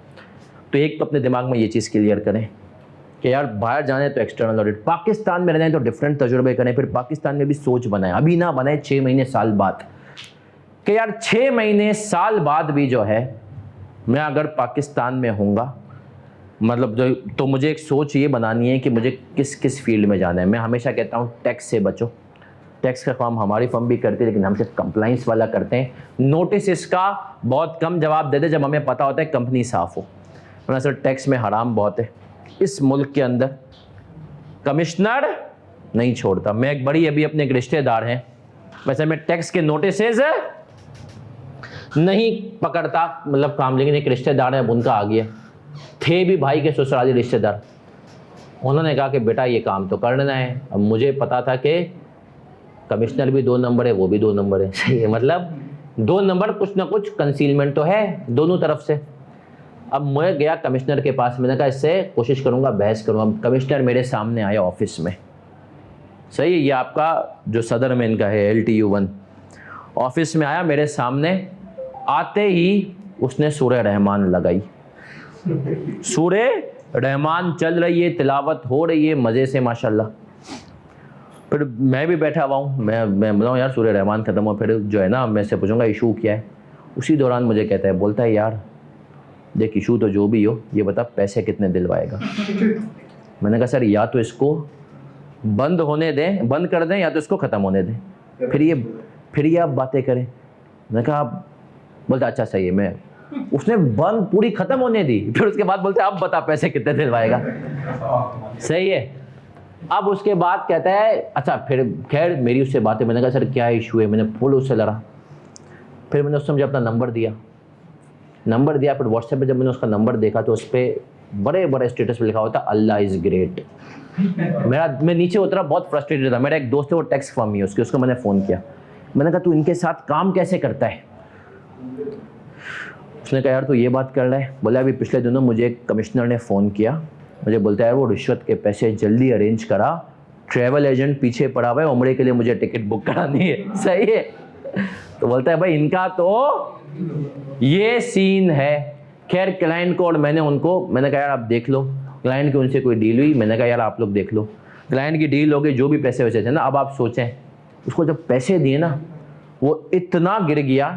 तो एक तो अपने दिमाग में ये चीज़ क्लियर करें कि यार बाहर जाने तो एक्सटर्नल ऑडिट, पाकिस्तान में रहना है तो डिफरेंट तजुर्बे करें। फिर पाकिस्तान में भी सोच बनाए, अभी ना बनाए 6 महीने साल बाद, कि यार 6 महीने साल बाद भी जो है मैं अगर पाकिस्तान में हूँगा, मतलब जो, तो मुझे एक सोच ये बनानी है कि मुझे किस किस फील्ड में जाना है। मैं हमेशा कहता हूँ टैक्स से बचो। टैक्स का काम हमारी फर्म भी करती है, लेकिन हम सिर्फ कंप्लाइंस वाला करते हैं। नोटिस इसका बहुत कम जवाब देते जब हमें पता होता है कंपनी साफ़ हो, वरना सर टैक्स में हराम बहुत है। इस मुल्क के अंदर कमिश्नर नहीं छोड़ता। मैं एक बड़ी अभी अपने एक रिश्तेदार हैं, वैसे मैं टैक्स के नोटिसेज नहीं पकड़ता मतलब काम, लेकिन एक रिश्तेदार है उनका आ गया, थे भी भाई के ससुराली रिश्तेदार। उन्होंने कहा कि बेटा ये काम तो करना है। अब मुझे पता था कि कमिश्नर भी 2 नंबर है, वो भी 2 नंबर है। सही है, मतलब 2 नंबर, कुछ ना कुछ कंसीलमेंट तो है दोनों तरफ से। अब मैं गया कमिश्नर के पास, मैंने कहा इससे कोशिश करूंगा बहस करूंगा। कमिश्नर मेरे सामने आया ऑफिस में। सही है, ये आपका जो सदर में इनका है LTU 1, ऑफिस में आया मेरे सामने। आते ही उसने सूरह रहमान लगाई। सूरह रहमान चल रही है, तिलावत हो रही है मज़े से माशाल्लाह। फिर मैं भी बैठा हुआ हूँ, मैं बताऊँ यार सूरह रहमान ख़त्म हो, फिर जो है ना मैं से पूछूंगा इशू क्या है। उसी दौरान मुझे कहता है, बोलता है यार देख इशू तो जो भी हो, ये बता पैसे कितने दिलवाएगा। मैंने कहा सर या तो इसको बंद होने दें, बंद कर दें, या तो इसको ख़त्म होने दें, फिर ये आप बातें करें। मैंने कहा बोलता अच्छा सही है। मैं उसने बंद पूरी ख़त्म होने दी, फिर उसके बाद बोलते अब बता पैसे कितने दिलवाएगा। सही है। अब उसके बाद कहता है अच्छा, फिर खैर मेरी उससे बातें। मैंने कहा सर क्या इशू है, मैंने फुल उससे लड़ा। फिर मैंने उससे मुझे अपना नंबर दिया। फिर व्हाट्सएप पे जब मैंने उसका नंबर देखा तो उस पर बड़े बड़े स्टेटस पे लिखा होता अल्लाह इज़ ग्रेट। मैं नीचे उतरा, बहुत फ्रस्ट्रेटेड था। मेरा एक दोस्त है वो टैक्स फर्म ही है उसको मैंने फ़ोन किया। मैंने कहा तू इनके साथ काम कैसे करता है? उसने कहा यार तो ये बात कर रहा है। बोला अभी पिछले दिनों मुझे एक कमिश्नर ने फ़ोन किया, मुझे बोलता है वो रिश्वत के पैसे जल्दी अरेंज करा, ट्रैवल एजेंट पीछे पड़ा हुआ है, उम्रे के लिए मुझे टिकट बुक करानी है। सही है। तो बोलता है भाई इनका तो ये सीन है। खैर क्लाइंट को और मैंने कहा यार आप देख लो, क्लाइंट की उनसे कोई डील हुई। मैंने कहा यार आप लोग देख लो, क्लाइंट की डील हो गई, जो भी पैसे वैसे थे ना। अब आप सोचें उसको जब पैसे दिए ना, वो इतना गिर गया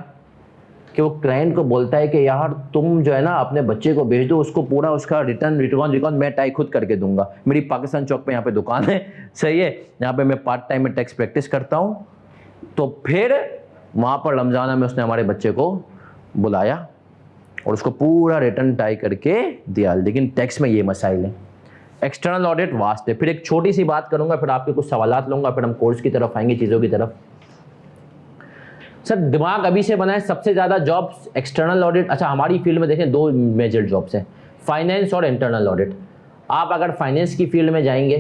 कि वो क्लाइंट को बोलता है कि यार तुम जो है ना अपने बच्चे को भेज दो, उसको पूरा उसका रिटर्न मैं टाई खुद करके दूंगा। मेरी पाकिस्तान चौक पे यहाँ पे दुकान है। सही है, यहाँ पे मैं पार्ट टाइम में टैक्स प्रैक्टिस करता हूँ। तो फिर वहाँ पर रमज़ान में उसने हमारे बच्चे को बुलाया और उसको पूरा रिटर्न टाई करके दिया। लेकिन टैक्स में ये मसाइल है। एक्सटर्नल ऑडिट वास्ट है। फिर एक छोटी सी बात करूँगा, फिर आपके कुछ सवालात लूँगा, फिर हम कोर्स की तरफ आएंगे, चीज़ों की तरफ। सर दिमाग अभी से बनाए, सबसे ज़्यादा जॉब्स एक्सटर्नल ऑडिट। अच्छा हमारी फील्ड में देखें 2 मेजर जॉब्स हैं, फाइनेंस और इंटरनल ऑडिट। आप अगर फाइनेंस की फील्ड में जाएंगे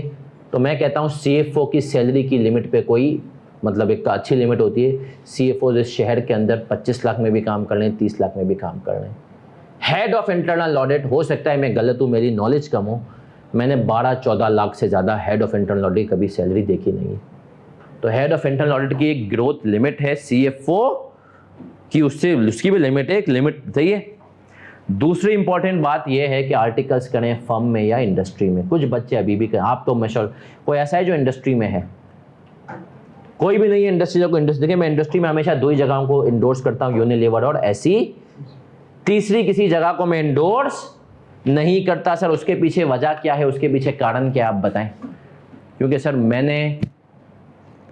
तो मैं कहता हूँ CFO की सैलरी की लिमिट पे कोई मतलब एक अच्छी लिमिट होती है। CFO इस शहर के अंदर 25 लाख में भी काम कर रहे हैं, 30 लाख में भी काम कर रहे हैं। हेड ऑफ इंटरनल ऑडिट, हो सकता है मैं गलत हूँ, मेरी नॉलेज कम हो, मैंने 12-14 लाख से ज़्यादा हेड ऑफ इंटरनल ऑडिट कभी सैलरी देखी नहीं है। तो हेड ऑफ इंटरनल ऑडिट की एक ग्रोथ लिमिट है, CFO की उसकी भी लिमिट है, एक लिमिट। सही है। दूसरी इंपॉर्टेंट बात यह है कि आर्टिकल्स करें फर्म में या इंडस्ट्री में। कुछ बच्चे अभी भी करें, आप तो मशहूर कोई ऐसा है जो इंडस्ट्री में है? कोई भी नहीं है इंडस्ट्री। देखिए मैं इंडस्ट्री में हमेशा 2 ही जगहों को इंडोर्स करता हूँ, यूनिलीवर और SE तीसरी, किसी जगह को मैं इंडोर्स नहीं करता। सर उसके पीछे वजह क्या है, उसके पीछे कारण क्या है, आप बताएं। क्योंकि सर मैंने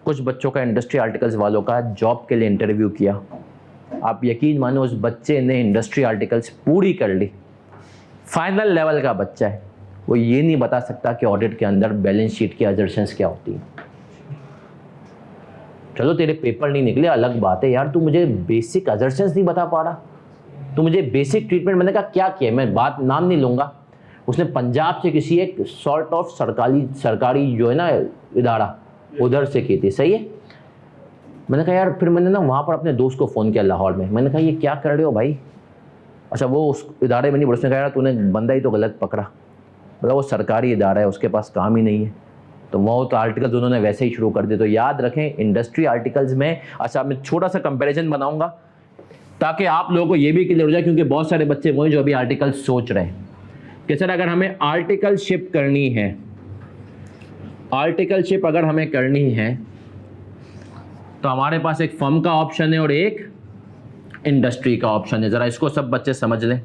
कुछ बच्चों का, इंडस्ट्री आर्टिकल्स वालों का जॉब के लिए इंटरव्यू किया। आप यकीन मानो उस बच्चे ने इंडस्ट्री आर्टिकल्स पूरी कर ली, फाइनल लेवल का बच्चा है, वो ये नहीं बता सकता कि ऑडिट के अंदर बैलेंस शीट की अजर्शंस क्या होती है। चलो तेरे पेपर नहीं निकले अलग बात है यार, तू मुझे बेसिक अजर्शंस नहीं बता पा रहा, तू मुझे बेसिक ट्रीटमेंट। मैंने कहा क्या किया, मैं बात नाम नहीं लूंगा, उसने पंजाब से किसी एक सॉर्ट ऑफ सरकारी जो है ना इदारा, उधर से की थी, सही है। मैंने कहा यार, फिर मैंने ना वहाँ पर अपने दोस्त को फ़ोन किया लाहौर में, मैंने कहा ये क्या कर रहे हो भाई। अच्छा वो उस इदारे में नहीं, उसने कहा यार तूने बंदा ही तो गलत पकड़ा, मतलब वो सरकारी इदारा है, उसके पास काम ही नहीं है। तो वो तो आर्टिकल्स उन्होंने वैसे ही शुरू कर दिए। तो याद रखें इंडस्ट्री आर्टिकल्स में, अच्छा मैं छोटा सा कंपैरिजन बनाऊंगा ताकि आप लोगों को ये भी क्लियर हो जाए, क्योंकि बहुत सारे बच्चे वो हैं जो अभी आर्टिकल सोच रहे हैं कि सर अगर हमें आर्टिकल शिप करनी है, आर्टिकल शिप अगर हमें करनी है तो हमारे पास एक फर्म का ऑप्शन है और एक इंडस्ट्री का ऑप्शन है। जरा इसको सब बच्चे समझ लें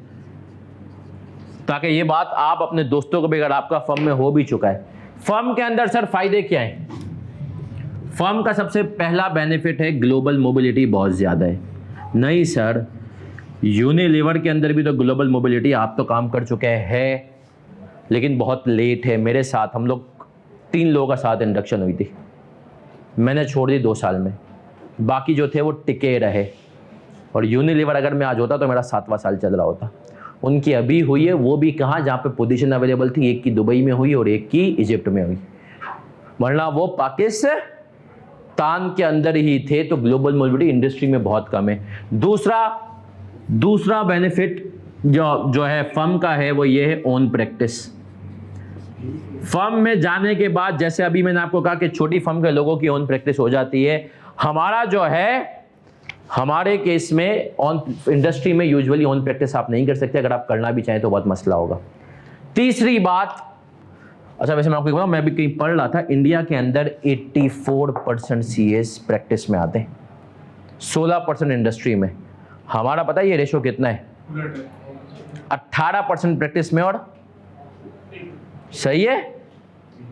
ताकि ये बात आप अपने दोस्तों को भी, अगर आपका फर्म में हो भी चुका है। फर्म के अंदर सर फायदे क्या हैं? फर्म का सबसे पहला बेनिफिट है ग्लोबल मोबिलिटी बहुत ज्यादा है। नहीं सर, यूनिलीवर के अंदर भी तो ग्लोबल मोबिलिटी आप तो काम कर चुके हैं, लेकिन बहुत लेट है। मेरे साथ हम लोग 3 लोगों का साथ इंडक्शन हुई थी, मैंने छोड़ दी 2 साल में, बाकी जो थे वो टिके रहे। और यूनिलीवर अगर मैं आज होता तो मेरा 7वां साल चल रहा होता। उनकी अभी हुई है, वो भी कहाँ, जहाँ पे पोजीशन अवेलेबल थी, एक की दुबई में हुई और एक की इजिप्ट में हुई, वरना वो पाकिस्तान के अंदर ही थे। तो ग्लोबल मोबिलिटी इंडस्ट्री में बहुत कम है। दूसरा बेनिफिट जो है फर्म का है वो ये है ओन प्रैक्टिस। फर्म में जाने के बाद, जैसे अभी मैंने आपको कहा कि छोटी फर्म के लोगों की ओन प्रैक्टिस हो जाती है, हमारा जो है, हमारे केस में इंडस्ट्री में यूजुअली ओन प्रैक्टिस आप नहीं कर सकते, अगर आप करना भी चाहें तो बहुत मसला होगा। तीसरी बात, अच्छा वैसे मैं आपको बताऊं, मैं भी कहीं पढ़ रहा था, इंडिया के अंदर 84% सीएस प्रैक्टिस में आते हैं, 16% इंडस्ट्री में। हमारा पता है ये रेशो कितना है? 18% प्रैक्टिस में और सही है।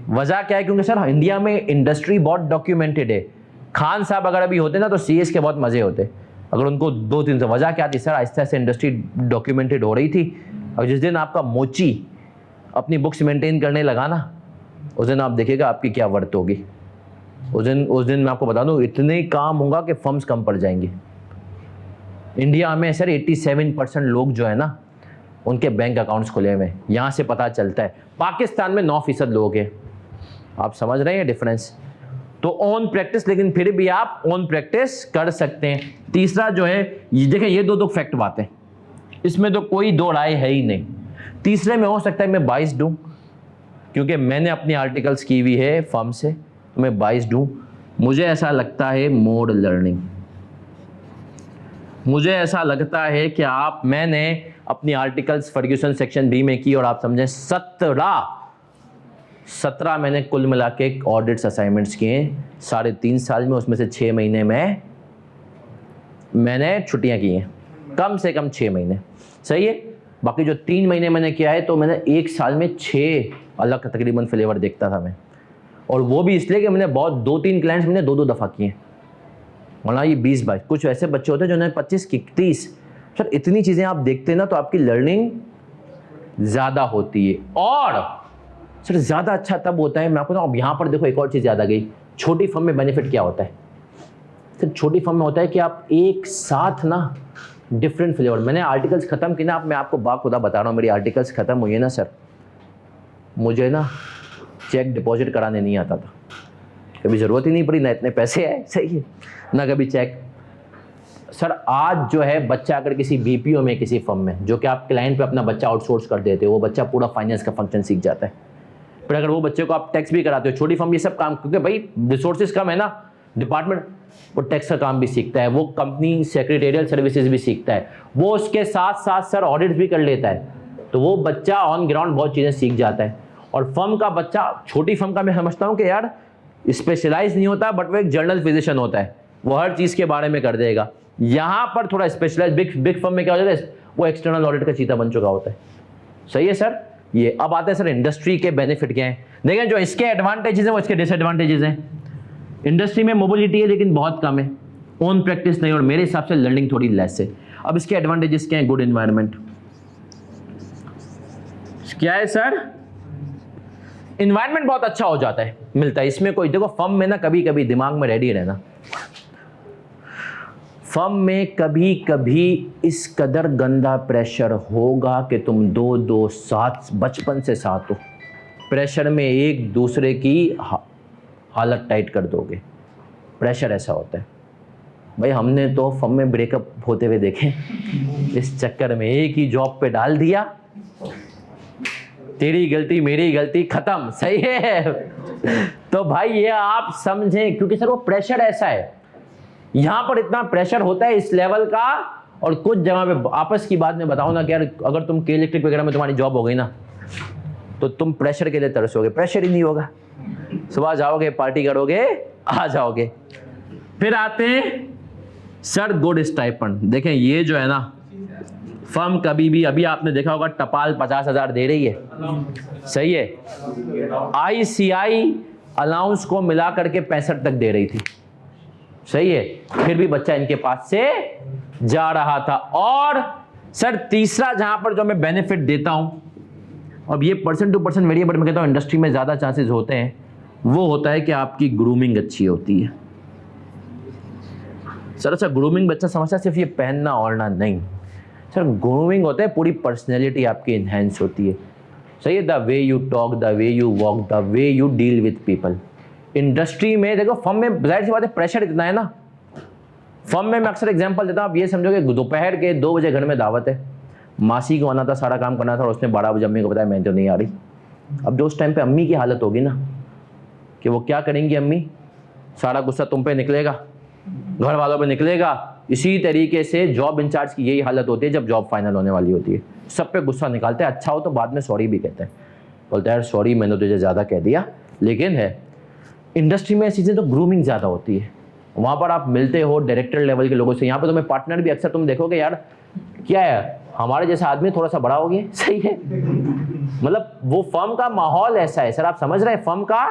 वजह क्या है? क्योंकि सर इंडिया में इंडस्ट्री बहुत डॉक्यूमेंटेड है। खान साहब अगर अभी होते ना तो सीएस के बहुत मजे होते, अगर उनको 2-3 से। वजह क्या थी sir? Aahista Aahista industry documented हो रही थी, और जिस दिन आपका मोची अपनी बुक्स मेंटेन करने लगा ना, उस दिन आप देखिएगा आपकी क्या वर्थ होगी। उस दिन मैं आपको बता दूं, इतने काम होगा कि फर्म्स कम पड़ जाएंगे। इंडिया में सर 87% लोग जो है ना, उनके बैंक अकाउंट्स खुले हुए हैं, यहाँ से पता चलता है। पाकिस्तान में 9% लोग हैं। आप समझ रहे हैं डिफरेंस? तो ऑन प्रैक्टिस, लेकिन फिर भी आप ऑन प्रैक्टिस कर सकते हैं। तीसरा जो है, देखें ये दो फैक्ट बातें, इसमें तो कोई दो राय है ही नहीं। तीसरे में हो सकता है मैं 22 दूं, क्योंकि मैंने अपनी आर्टिकल्स की हुई है फर्म से, तो मैं 22 दूं। मुझे ऐसा लगता है मोड लर्निंग, मुझे ऐसा लगता है कि मैंने अपनी आर्टिकल्स फर्ग्यूसन सेक्शन बी में की, और आप समझें 17 मैंने कुल मिला के ऑडिट्स असाइनमेंट्स किए हैं 3.5 साल में। उसमें से 6 महीने में मैंने छुट्टियां की हैं, कम से कम 6 महीने, सही है। बाकी जो 3 महीने मैंने किया है, तो मैंने 1 साल में 6 अलग तकरीबन फ्लेवर देखता था मैं। और वो भी इसलिए कि मैंने बहुत 2-3 क्लाइंट्स मैंने 2-2 दफ़ा किए, वरना ये 20-22। कुछ ऐसे बच्चे होते हैं जो 25-30। सर इतनी चीज़ें आप देखते हैं ना, तो आपकी लर्निंग ज़्यादा होती है। और सर ज़्यादा अच्छा तब होता है, मैं आपको अब यहाँ पर देखो एक और चीज़ याद आ गई। छोटी फर्म में बेनिफिट क्या होता है? सर छोटी फर्म में होता है कि आप एक साथ ना डिफरेंट फ्लेवर, मैंने आर्टिकल्स ख़त्म की ना, अब मैं आपको बाखुदा बता रहा हूँ, मेरी आर्टिकल्स ख़त्म हुई है ना सर, मुझे ना चेक डिपॉजिट कराने नहीं आता था, कभी ज़रूरत ही नहीं पड़ी, ना इतने पैसे आए, सही है, ना कभी चेक। सर आज जो है बच्चा अगर किसी बीपीओ में, किसी फर्म में, जो कि आप क्लाइंट पे अपना बच्चा आउटसोर्स कर देते हो, वो बच्चा पूरा फाइनेंस का फंक्शन सीख जाता है। फिर अगर वो बच्चे को आप टैक्स भी कराते हो, छोटी फर्म ये सब काम, क्योंकि भाई रिसोर्सेज कम है ना, डिपार्टमेंट, वो टैक्स का काम भी सीखता है, वो कंपनी सेक्रेटेरियल सर्विसेज भी सीखता है, वो उसके साथ साथ सर ऑडिट भी कर लेता है। तो वो बच्चा ऑन ग्राउंड बहुत चीज़ें सीख जाता है। और फर्म का बच्चा, छोटी फर्म का मैं समझता हूँ कि यार स्पेशलाइज नहीं होता, बट वो एक जर्नल फिजिशियन होता है, वो हर चीज़ के बारे में कर देगा। यहाँ पर थोड़ा स्पेशलाइज, बिग फर्म में क्या हो जाता है, वो एक्सटर्नल ऑडिट का चीता बन चुका होता है। सही है सर। ये अब आते हैं सर इंडस्ट्री के बेनिफिट क्या हैं। देखें जो इसके एडवांटेजेस हैं वो इसके डिसएडवांटेजेस हैं। इंडस्ट्री में मोबिलिटी है लेकिन बहुत कम है, ओन प्रैक्टिस नहीं, और मेरे हिसाब से लर्निंग थोड़ी लेस है। अब इसके एडवांटेजेस क्या हैं? Good environment. क्या है सर? एनवायरनमेंट बहुत अच्छा हो जाता है, मिलता है इसमें कोई, देखो फर्म में ना कभी कभी दिमाग में रेडी रहना, फर्म में कभी कभी इस कदर गंदा प्रेशर होगा कि तुम दो साथ बचपन से साथ हो, प्रेशर में एक दूसरे की हालत टाइट कर दोगे। प्रेशर ऐसा होता है भाई, हमने तो फर्म में ब्रेकअप होते हुए देखे, इस चक्कर में एक ही जॉब पे डाल दिया, तेरी गलती मेरी गलती, खत्म। सही है। तो भाई ये आप समझें, क्योंकि सर वो प्रेशर ऐसा है, यहां पर इतना प्रेशर होता है इस लेवल का। और कुछ जगह पे आपस की बात में बताओ ना कि यार अगर तुम के इलेक्ट्रिक वगैरह में तुम्हारी जॉब हो गई ना तो तुम प्रेशर के लिए तरसोगे, प्रेशर ही नहीं होगा, सुबह जाओगे पार्टी करोगे आ जाओगे। फिर आते हैं सर गुड स्टाइपेंड। देखें ये जो है ना, फर्म कभी भी, अभी आपने देखा होगा टपाल 50,000 दे रही है, सही है, ICI अलाउंस को मिला करके 65 तक दे रही थी, सही है, फिर भी बच्चा इनके पास से जा रहा था। और सर तीसरा जहां पर जो मैं बेनिफिट देता हूं, अब ये पर्सन टू पर्सन वेरिएबल में कहता हूं इंडस्ट्री में ज्यादा चांसेस होते हैं, वो होता है कि आपकी ग्रूमिंग अच्छी होती है। सर अच्छा ग्रूमिंग बच्चा समझता है सिर्फ ये पहनना ओढ़ना नहीं, सर ग्रूमिंग होता है पूरी पर्सनैलिटी आपकी इन्हेंस होती है, सही है, the way you talk, the way you walk, the way you deal with people. Industry में देखो, फर्म में जाहिर सी बात है प्रेशर इतना है ना, फर्म में मैं अक्सर एग्जांपल देता हूँ, आप ये समझो कि दोपहर के 2 बजे घर में दावत है, मासी को आना था, सारा काम करना था, और उसने 12 बजे अम्मी को बताया मैं तो नहीं आ रही। अब जो उस टाइम पे अम्मी की हालत होगी ना कि वो क्या करेंगी, अम्मी सारा गुस्सा तुम पे निकलेगा, घर वालों पे निकलेगा। इसी तरीके से जॉब इंचार्ज की यही हालत होती है जब जॉब फाइनल होने वाली होती है, सब पे गुस्सा निकालते हैं, अच्छा हो तो बाद में सॉरी भी कहते हैं, बोलते हैं यार सॉरी मैंने तुझे ज़्यादा कह दिया। लेकिन है इंडस्ट्री में ऐसी चीज़ें तो ग्रूमिंग ज़्यादा होती है, वहाँ पर आप मिलते हो डायरेक्टर लेवल के लोगों से, यहाँ पर तुम्हें पार्टनर भी अक्सर तुम देखोगे यार क्या है हमारे जैसा आदमी थोड़ा सा बड़ा हो गया, सही है, मतलब वो फर्म का माहौल ऐसा है सर, आप समझ रहे हैं, फर्म का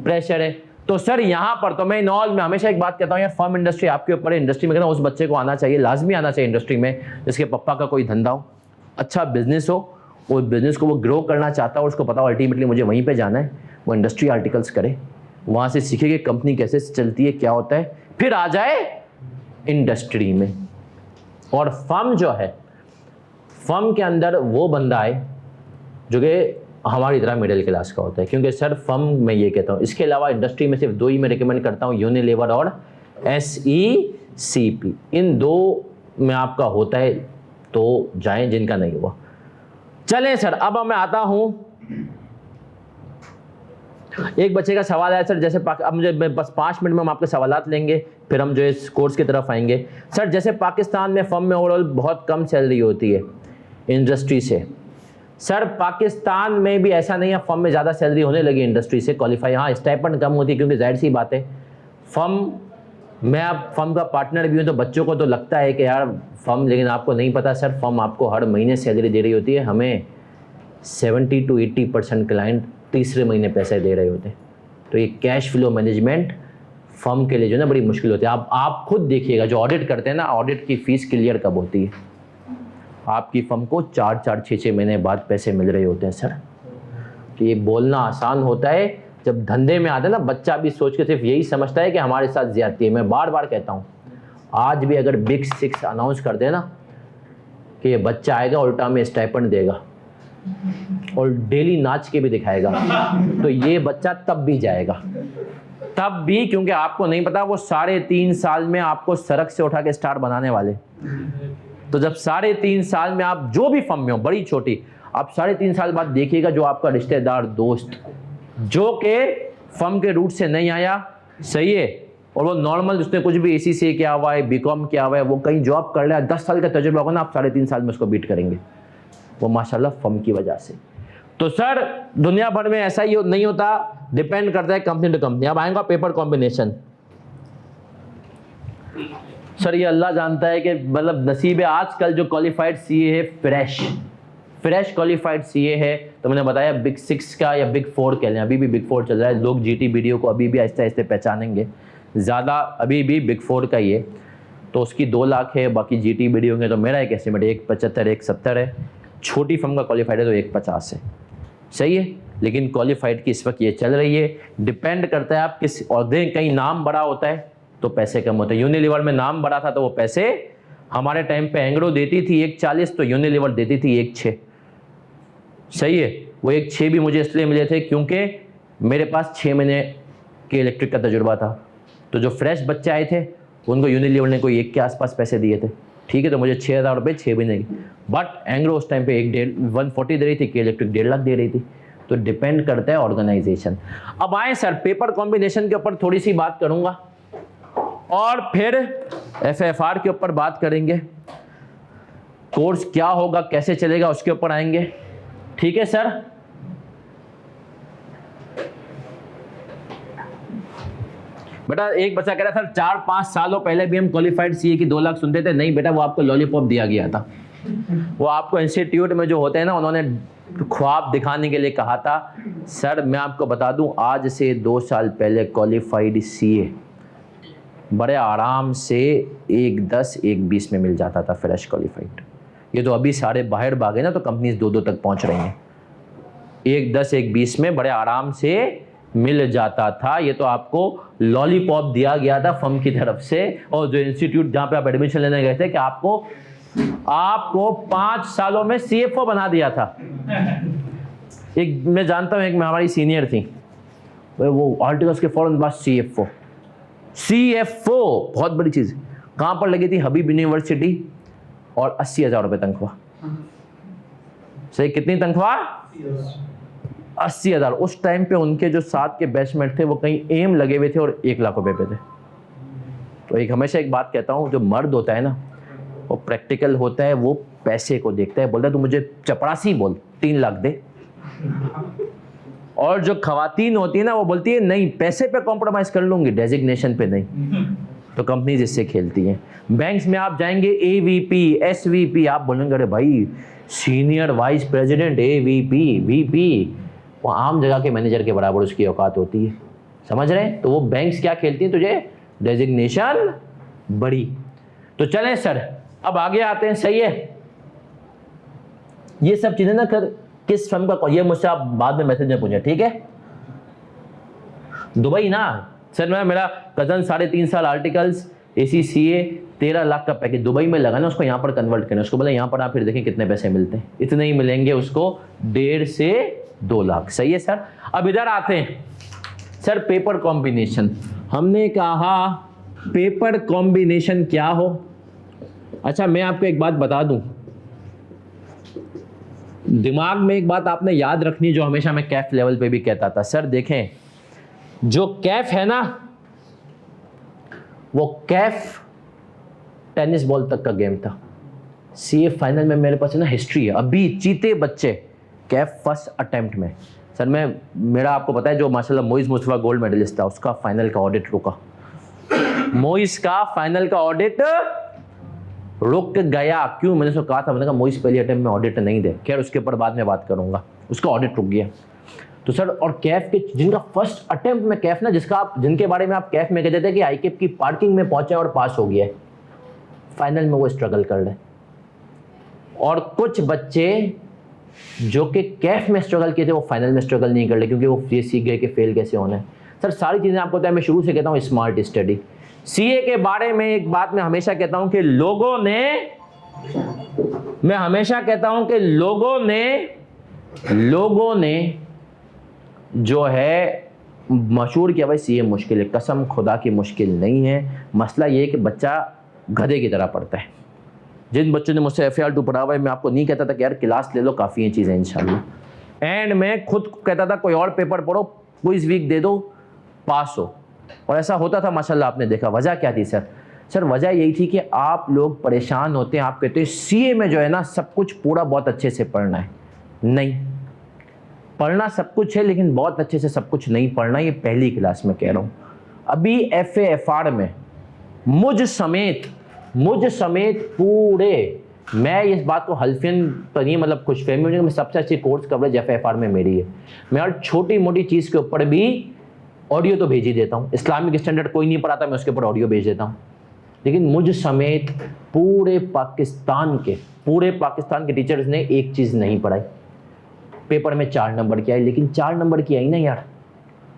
प्रेशर है। तो सर यहाँ पर तो मैं नॉल में हमेशा एक बात कहता हूँ यार, फर्म इंडस्ट्री आपके ऊपर है, इंडस्ट्री में कहना उस बच्चे को आना चाहिए, लाजमी आना चाहिए इंडस्ट्री में, जिसके पप्पा का कोई धंधा हो, अच्छा बिजनेस हो, वो बिजनेस को वो ग्रो करना चाहता है, उसको पता हो अल्टीमेटली मुझे वहीं पे जाना है, वो इंडस्ट्री आर्टिकल्स करे, वहाँ से सीखे कि कंपनी कैसे चलती है, क्या होता है, फिर आ जाए इंडस्ट्री में। और फर्म जो है, फर्म के अंदर वो बंदा आए जो कि हमारी तरह मिडिल क्लास का होता है, क्योंकि सर फर्म मैं ये कहता हूँ, इसके अलावा इंडस्ट्री में सिर्फ 2 ही मैं रिकमेंड करता हूँ, यूनिलीवर और SECP, इन 2 में आपका होता है तो जाएं, जिनका नहीं हुआ। चलें सर अब मैं आता हूँ, एक बच्चे का सवाल है सर, जैसे अब मुझे बस 5 मिनट में हम आपके सवालात लेंगे, फिर हम जो इस कोर्स की तरफ आएंगे। सर जैसे पाकिस्तान में फर्म में ओवरऑल बहुत कम सैलरी होती है इंडस्ट्री से, सर पाकिस्तान में भी ऐसा नहीं है फर्म में ज़्यादा सैलरी होने लगी इंडस्ट्री से क्वालिफाई, हाँ स्टाइपेंड कम होती है, क्योंकि जाहिर सी बात है फर्म, मैं अब फर्म का पार्टनर भी हूँ, तो बच्चों को तो लगता है कि यार फर्म, लेकिन आपको नहीं पता सर फर्म आपको हर महीने सैलरी दे रही होती है, हमें 70 to 80% क्लाइंट तीसरे महीने पैसे दे रहे होते हैं, तो ये कैश फ्लो मैनेजमेंट फर्म के लिए जो है ना बड़ी मुश्किल होती है। आप खुद देखिएगा जो ऑडिट करते हैं ना, ऑडिट की फ़ीस क्लियर कब होती है, आपकी फर्म को 4-4, 6-6 महीने बाद पैसे मिल रहे होते हैं सर। तो ये बोलना आसान होता है, जब धंधे में आते हैं ना बच्चा भी सोच के सिर्फ यही समझता है कि हमारे साथ ज्यादती है। मैं बार बार कहता हूँ, आज भी अगर बिग 6 अनाउंस कर दे ना कि ये बच्चा आएगा उल्टा में स्टाइपेंड देगा और डेली नाच के भी दिखाएगा, तो ये बच्चा तब भी जाएगा, तब भी, क्योंकि आपको नहीं पता वो 3.5 साल में आपको सड़क से उठा के स्टार बनाने वाले। तो जब 3.5 साल में आप जो भी फर्म में हो, बड़ी छोटी, आप 3.5 साल बाद देखिएगा जो आपका रिश्तेदार दोस्त जो के फर्म के रूट से नहीं आया, सही है, और वो नॉर्मल उसने कुछ भी ACCA किया हुआ है, BCom किया हुआ है, वो कहीं जॉब कर रहा है, 10 साल का तजुर्बा होगा ना, आप 3.5 साल में उसको बीट करेंगे, वो माशाल्लाह फर्म की वजह से। तो सर दुनिया भर में ऐसा ही नहीं होता, डिपेंड करता है कंपनी टू कंपनी। अब आएगा पेपर कॉम्बिनेशन। सर ये अल्लाह जानता है कि मतलब नसीब है। आजकल जो क्वालिफाइड सीए है फ्रेश क्वालिफाइड सीए है, तो मैंने बताया बिग 6 का या बिग 4 कह लें, अभी भी बिग 4 चल रहा है। लोग जीटी बीडीओ को अभी भी आहिस्ते आहिस्ते पहचानेंगे, ज़्यादा अभी भी बिग 4 का ही है। तो उसकी 2 लाख है, बाकी जीटी बीडीओ के तो मेरा एक एस्टिमेट 1.75 1.70 है। छोटी फर्म का क्वालिफाइड है तो 1.50 है, सही है। लेकिन क्वालिफाइड की इस वक्त ये चल रही है। डिपेंड करता है आप किस औहदे, कहीं नाम बड़ा होता है तो पैसे कम होते हैं। यूनिलीवर में नाम बड़ा था तो वो पैसे हमारे टाइम पे एंग्रो देती थी 1.40, तो यूनिलीवर देती थी 1.6, सही है। वो 1.6 भी मुझे इसलिए मिले थे क्योंकि मेरे पास 6 महीने के इलेक्ट्रिक का तजुर्बा था। तो जो फ्रेश बच्चे आए थे उनको यूनिलीवर ने कोई 1 के आसपास पैसे दिए थे, ठीक है। तो मुझे 6,000 रुपये 6 महीने की, बट एंग्रो उस टाइम पे 140 दे रही थी, कि इलेक्ट्रिक 1.5 लाख दे रही थी। तो डिपेंड करता है ऑर्गेनाइजेशन। अब आए सर पेपर कॉम्बिनेशन के ऊपर थोड़ी सी बात करूंगा और फिर एफएफआर के ऊपर बात करेंगे। कोर्स क्या होगा, कैसे चलेगा, उसके ऊपर आएंगे, ठीक है सर। बेटा एक बच्चा कह रहा था 4-5 सालों पहले भी हम क्वालिफाइड सीए की 2 लाख सुनते थे। नहीं बेटा, वो आपको लॉलीपॉप दिया गया था। वो आपको इंस्टीट्यूट में जो होते हैं ना, उन्होंने ख्वाब दिखाने के लिए कहा था। सर मैं आपको बता दूं, आज से 2 साल पहले क्वालिफाइड सीए बड़े आराम से 1.10 1.20 में मिल जाता था फ्रेश क्वालिफाइड। ये तो अभी सारे बाहर भागे ना, तो कंपनीज 2-2 तक पहुंच रही हैं। 1.10 1.20 में बड़े आराम से मिल जाता था। ये तो आपको लॉलीपॉप दिया गया था फर्म की तरफ से, और जो इंस्टीट्यूट जहां पे आप एडमिशन लेने गए थे कि आपको 5 सालों में सीएफओ बना दिया था। एक मैं जानता हूं, एक में हमारी सीनियर थी, वो आर्टिकल्स के फौरन बाद सीएफओ बहुत बड़ी चीज। कहां पर लगी थी? हबीब यूनिवर्सिटी, और 80,000 रुपये तनख्वाह। सही, कितनी तनख्वाह? 80,000। उस टाइम पे उनके जो साथ के बैचमेट थे वो कहीं एम लगे हुए थे और 1 लाख रुपए पे थे। तो हमेशा एक बात कहता हूँ, जो मर्द होता है ना वो प्रैक्टिकल होता है, वो पैसे को देखता है। बोलता है तू मुझे चपरासी बोल, 3 लाख दे। और जो खवातीन होती है ना, वो बोलती है नहीं पैसे पे कॉम्प्रोमाइज कर लूंगी, डेजिग्नेशन पे नहीं। तो कंपनीज इससे खेलती हैं। बैंक्स में आप जाएंगे एवीपी एसवीपी, आप बोलेंगे अरे भाई senior vice president AVP VP, वो आम जगह के मैनेजर के बराबर उसकी औकात होती है, समझ रहे हैं। तो वो बैंक्स क्या खेलती हैं, तुझे डेजिग्नेशन बड़ी। तो चलें सर अब आगे आते हैं, सही है। ये सब चीजें ना कर किस फर्म का, ये मुझसे आप बाद में मैसेज में पूछे, ठीक है। दुबई ना सर, मैं मेरा कजन 3.5 साल आर्टिकल्स ACCA 13 लाख का पैकेज दुबई में लगा ना, उसको यहाँ पर कन्वर्ट करना। उसको बोला यहाँ पर आप फिर देखें कितने पैसे मिलते हैं। इतने ही मिलेंगे उसको, 1.5 से 2 लाख, सही है सर। अब इधर आते हैं सर, पेपर कॉम्बिनेशन। हमने कहा पेपर कॉम्बिनेशन क्या हो। अच्छा मैं आपको एक बात बता दूं, दिमाग में एक बात आपने याद रखनी, जो हमेशा मैं कैफ लेवल पे भी कहता था। सर देखें, जो कैफ है ना, वो कैफ टेनिस बॉल तक का गेम था। सीए फाइनल में मेरे पास है ना हिस्ट्री है, अभी जीते बच्चे कैफ फर्स्ट अटेम्प्ट में। सर मेरा आपको पता है, जो माशाल्लाह मोइज मुस्तफा गोल्ड मेडलिस्ट था, उसका फाइनल का ऑडिट रुका। मोइज का फाइनल का ऑडिट रुक गया। क्यों? मैंने उसको कहा था, मैंने कहा मोइज पहले अटेम्प्ट में ऑडिट नहीं दे। खैर उसके ऊपर बाद में बात करूंगा, उसका ऑडिट रुक गया। तो सर, और कैफ के जिनका फर्स्ट अटेम्प्ट में कैफ ना, जिनके बारे में आप कैफ में कहते थे कि आईकेप की पार्किंग में पहुंचे और पास हो गया, फाइनल में वो स्ट्रगल कर रहे। और कुछ बच्चे जो कि कैफ में स्ट्रगल किए थे, वो फाइनल में स्ट्रगल नहीं कर रहे, क्योंकि वो ये सीख गए कि फेल कैसे होना है। सर सारी चीजें आपको पता है, मैं शुरू से कहता हूँ स्मार्ट स्टडी। सीए के बारे में एक बात मैं हमेशा कहता हूं कि लोगों ने जो है मशहूर किया, भाई सीए मुश्किल है। कसम खुदा की मुश्किल नहीं है। मसला ये है कि बच्चा गधे की तरह पढ़ता है। जिन बच्चों ने मुझसे FAR2 पढ़ा हुआ है, मैं आपको नहीं कहता था कि यार क्लास ले लो, काफ़ी हैं चीज़ें इंशाल्लाह। एंड मैं खुद कहता था कोई और पेपर पढ़ो, क्विज वीक दे दो, पास हो। और ऐसा होता था माशाल्लाह, आपने देखा। वजह क्या थी सर? सर वजह यही थी कि आप लोग परेशान होते हैं, आप कहते हैं सीए में जो है ना सब कुछ पूरा बहुत अच्छे से पढ़ना है। नहीं, पढ़ना सब कुछ है, लेकिन बहुत अच्छे से सब कुछ नहीं पढ़ना। ये पहली क्लास में कह रहा हूँ। अभी FAFR में मुझ समेत मुझ समेत पूरे, मैं इस बात को हल्फियन तो नहीं मतलब खुशफहमी में, मैं सबसे अच्छी कोर्स कवरेज FFR में मेरी है। मैं हर छोटी मोटी चीज़ के ऊपर भी ऑडियो तो भेज ही देता हूँ। इस्लामिक स्टैंडर्ड कोई नहीं पढ़ाता, मैं उसके ऊपर ऑडियो भेज देता हूँ। लेकिन मुझ समेत पूरे पाकिस्तान के टीचर्स ने एक चीज़ नहीं पढ़ाई। पेपर में 4 नंबर की आई, लेकिन 4 नंबर की आई ना यार,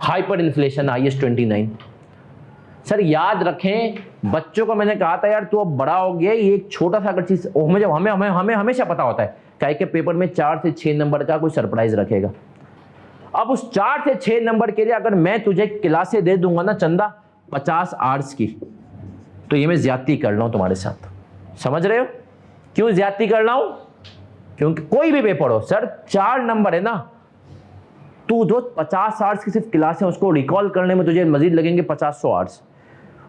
हाइपर इन्फ्लेशन IS 29। सर याद रखें, बच्चों को मैंने कहा था यार तू अब बड़ा हो गया, ये एक छोटा सा अगर चीज हमें हमेशा पता होता है क्या के पेपर में 4 से 6 नंबर का कोई सरप्राइज रखेगा। अब उस 4 से 6 नंबर के लिए अगर मैं तुझे क्लासें दे दूंगा ना चंदा 50 आवर्स की, तो ये मैं ज्यादती कर रहा हूं तुम्हारे साथ। समझ रहे हो क्यों ज्यादती कर रहा हूं? क्योंकि कोई भी पेपर हो सर 4 नंबर है ना, तू जो 50 आवर्स की सिर्फ क्लास है उसको रिकॉल करने में तुझे मजीद लगेंगे 50-100 आवर्स।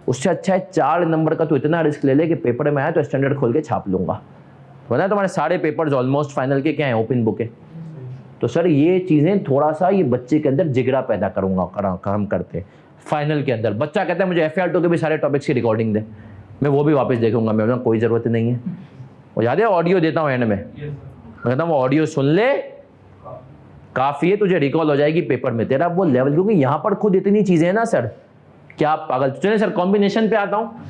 उससे अच्छा है 4 नंबर का तू इतना रिस्क ले ले कि पेपर में आया तो स्टैंडर्ड खोल के छाप लूंगा। पता है तुम्हारे सारे पेपर्स ऑलमोस्ट फाइनल के क्या है, ओपन बुक है। तो सर ये चीज़ें थोड़ा सा ये बच्चे के अंदर जिगरा पैदा करूंगा हम करते हैं। फाइनल के अंदर बच्चा कहता है मुझे FAR 2 के भी सारे टॉपिक्स की रिकॉर्डिंग दे, मैं वो भी वापस देखूंगा। मैं बोला कोई ज़रूरत नहीं है, वो याद है ऑडियो देता हूँ एंड में, मैं कहता हूँ वो ऑडियो सुन ले काफ़ी है, तुझे रिकॉल हो जाएगी पेपर में तेरा वो लेवल। क्योंकि यहाँ पर खुद इतनी चीज़ें हैं ना सर, क्या आप पागल। चलिए सर कॉम्बिनेशन पे आता हूँ।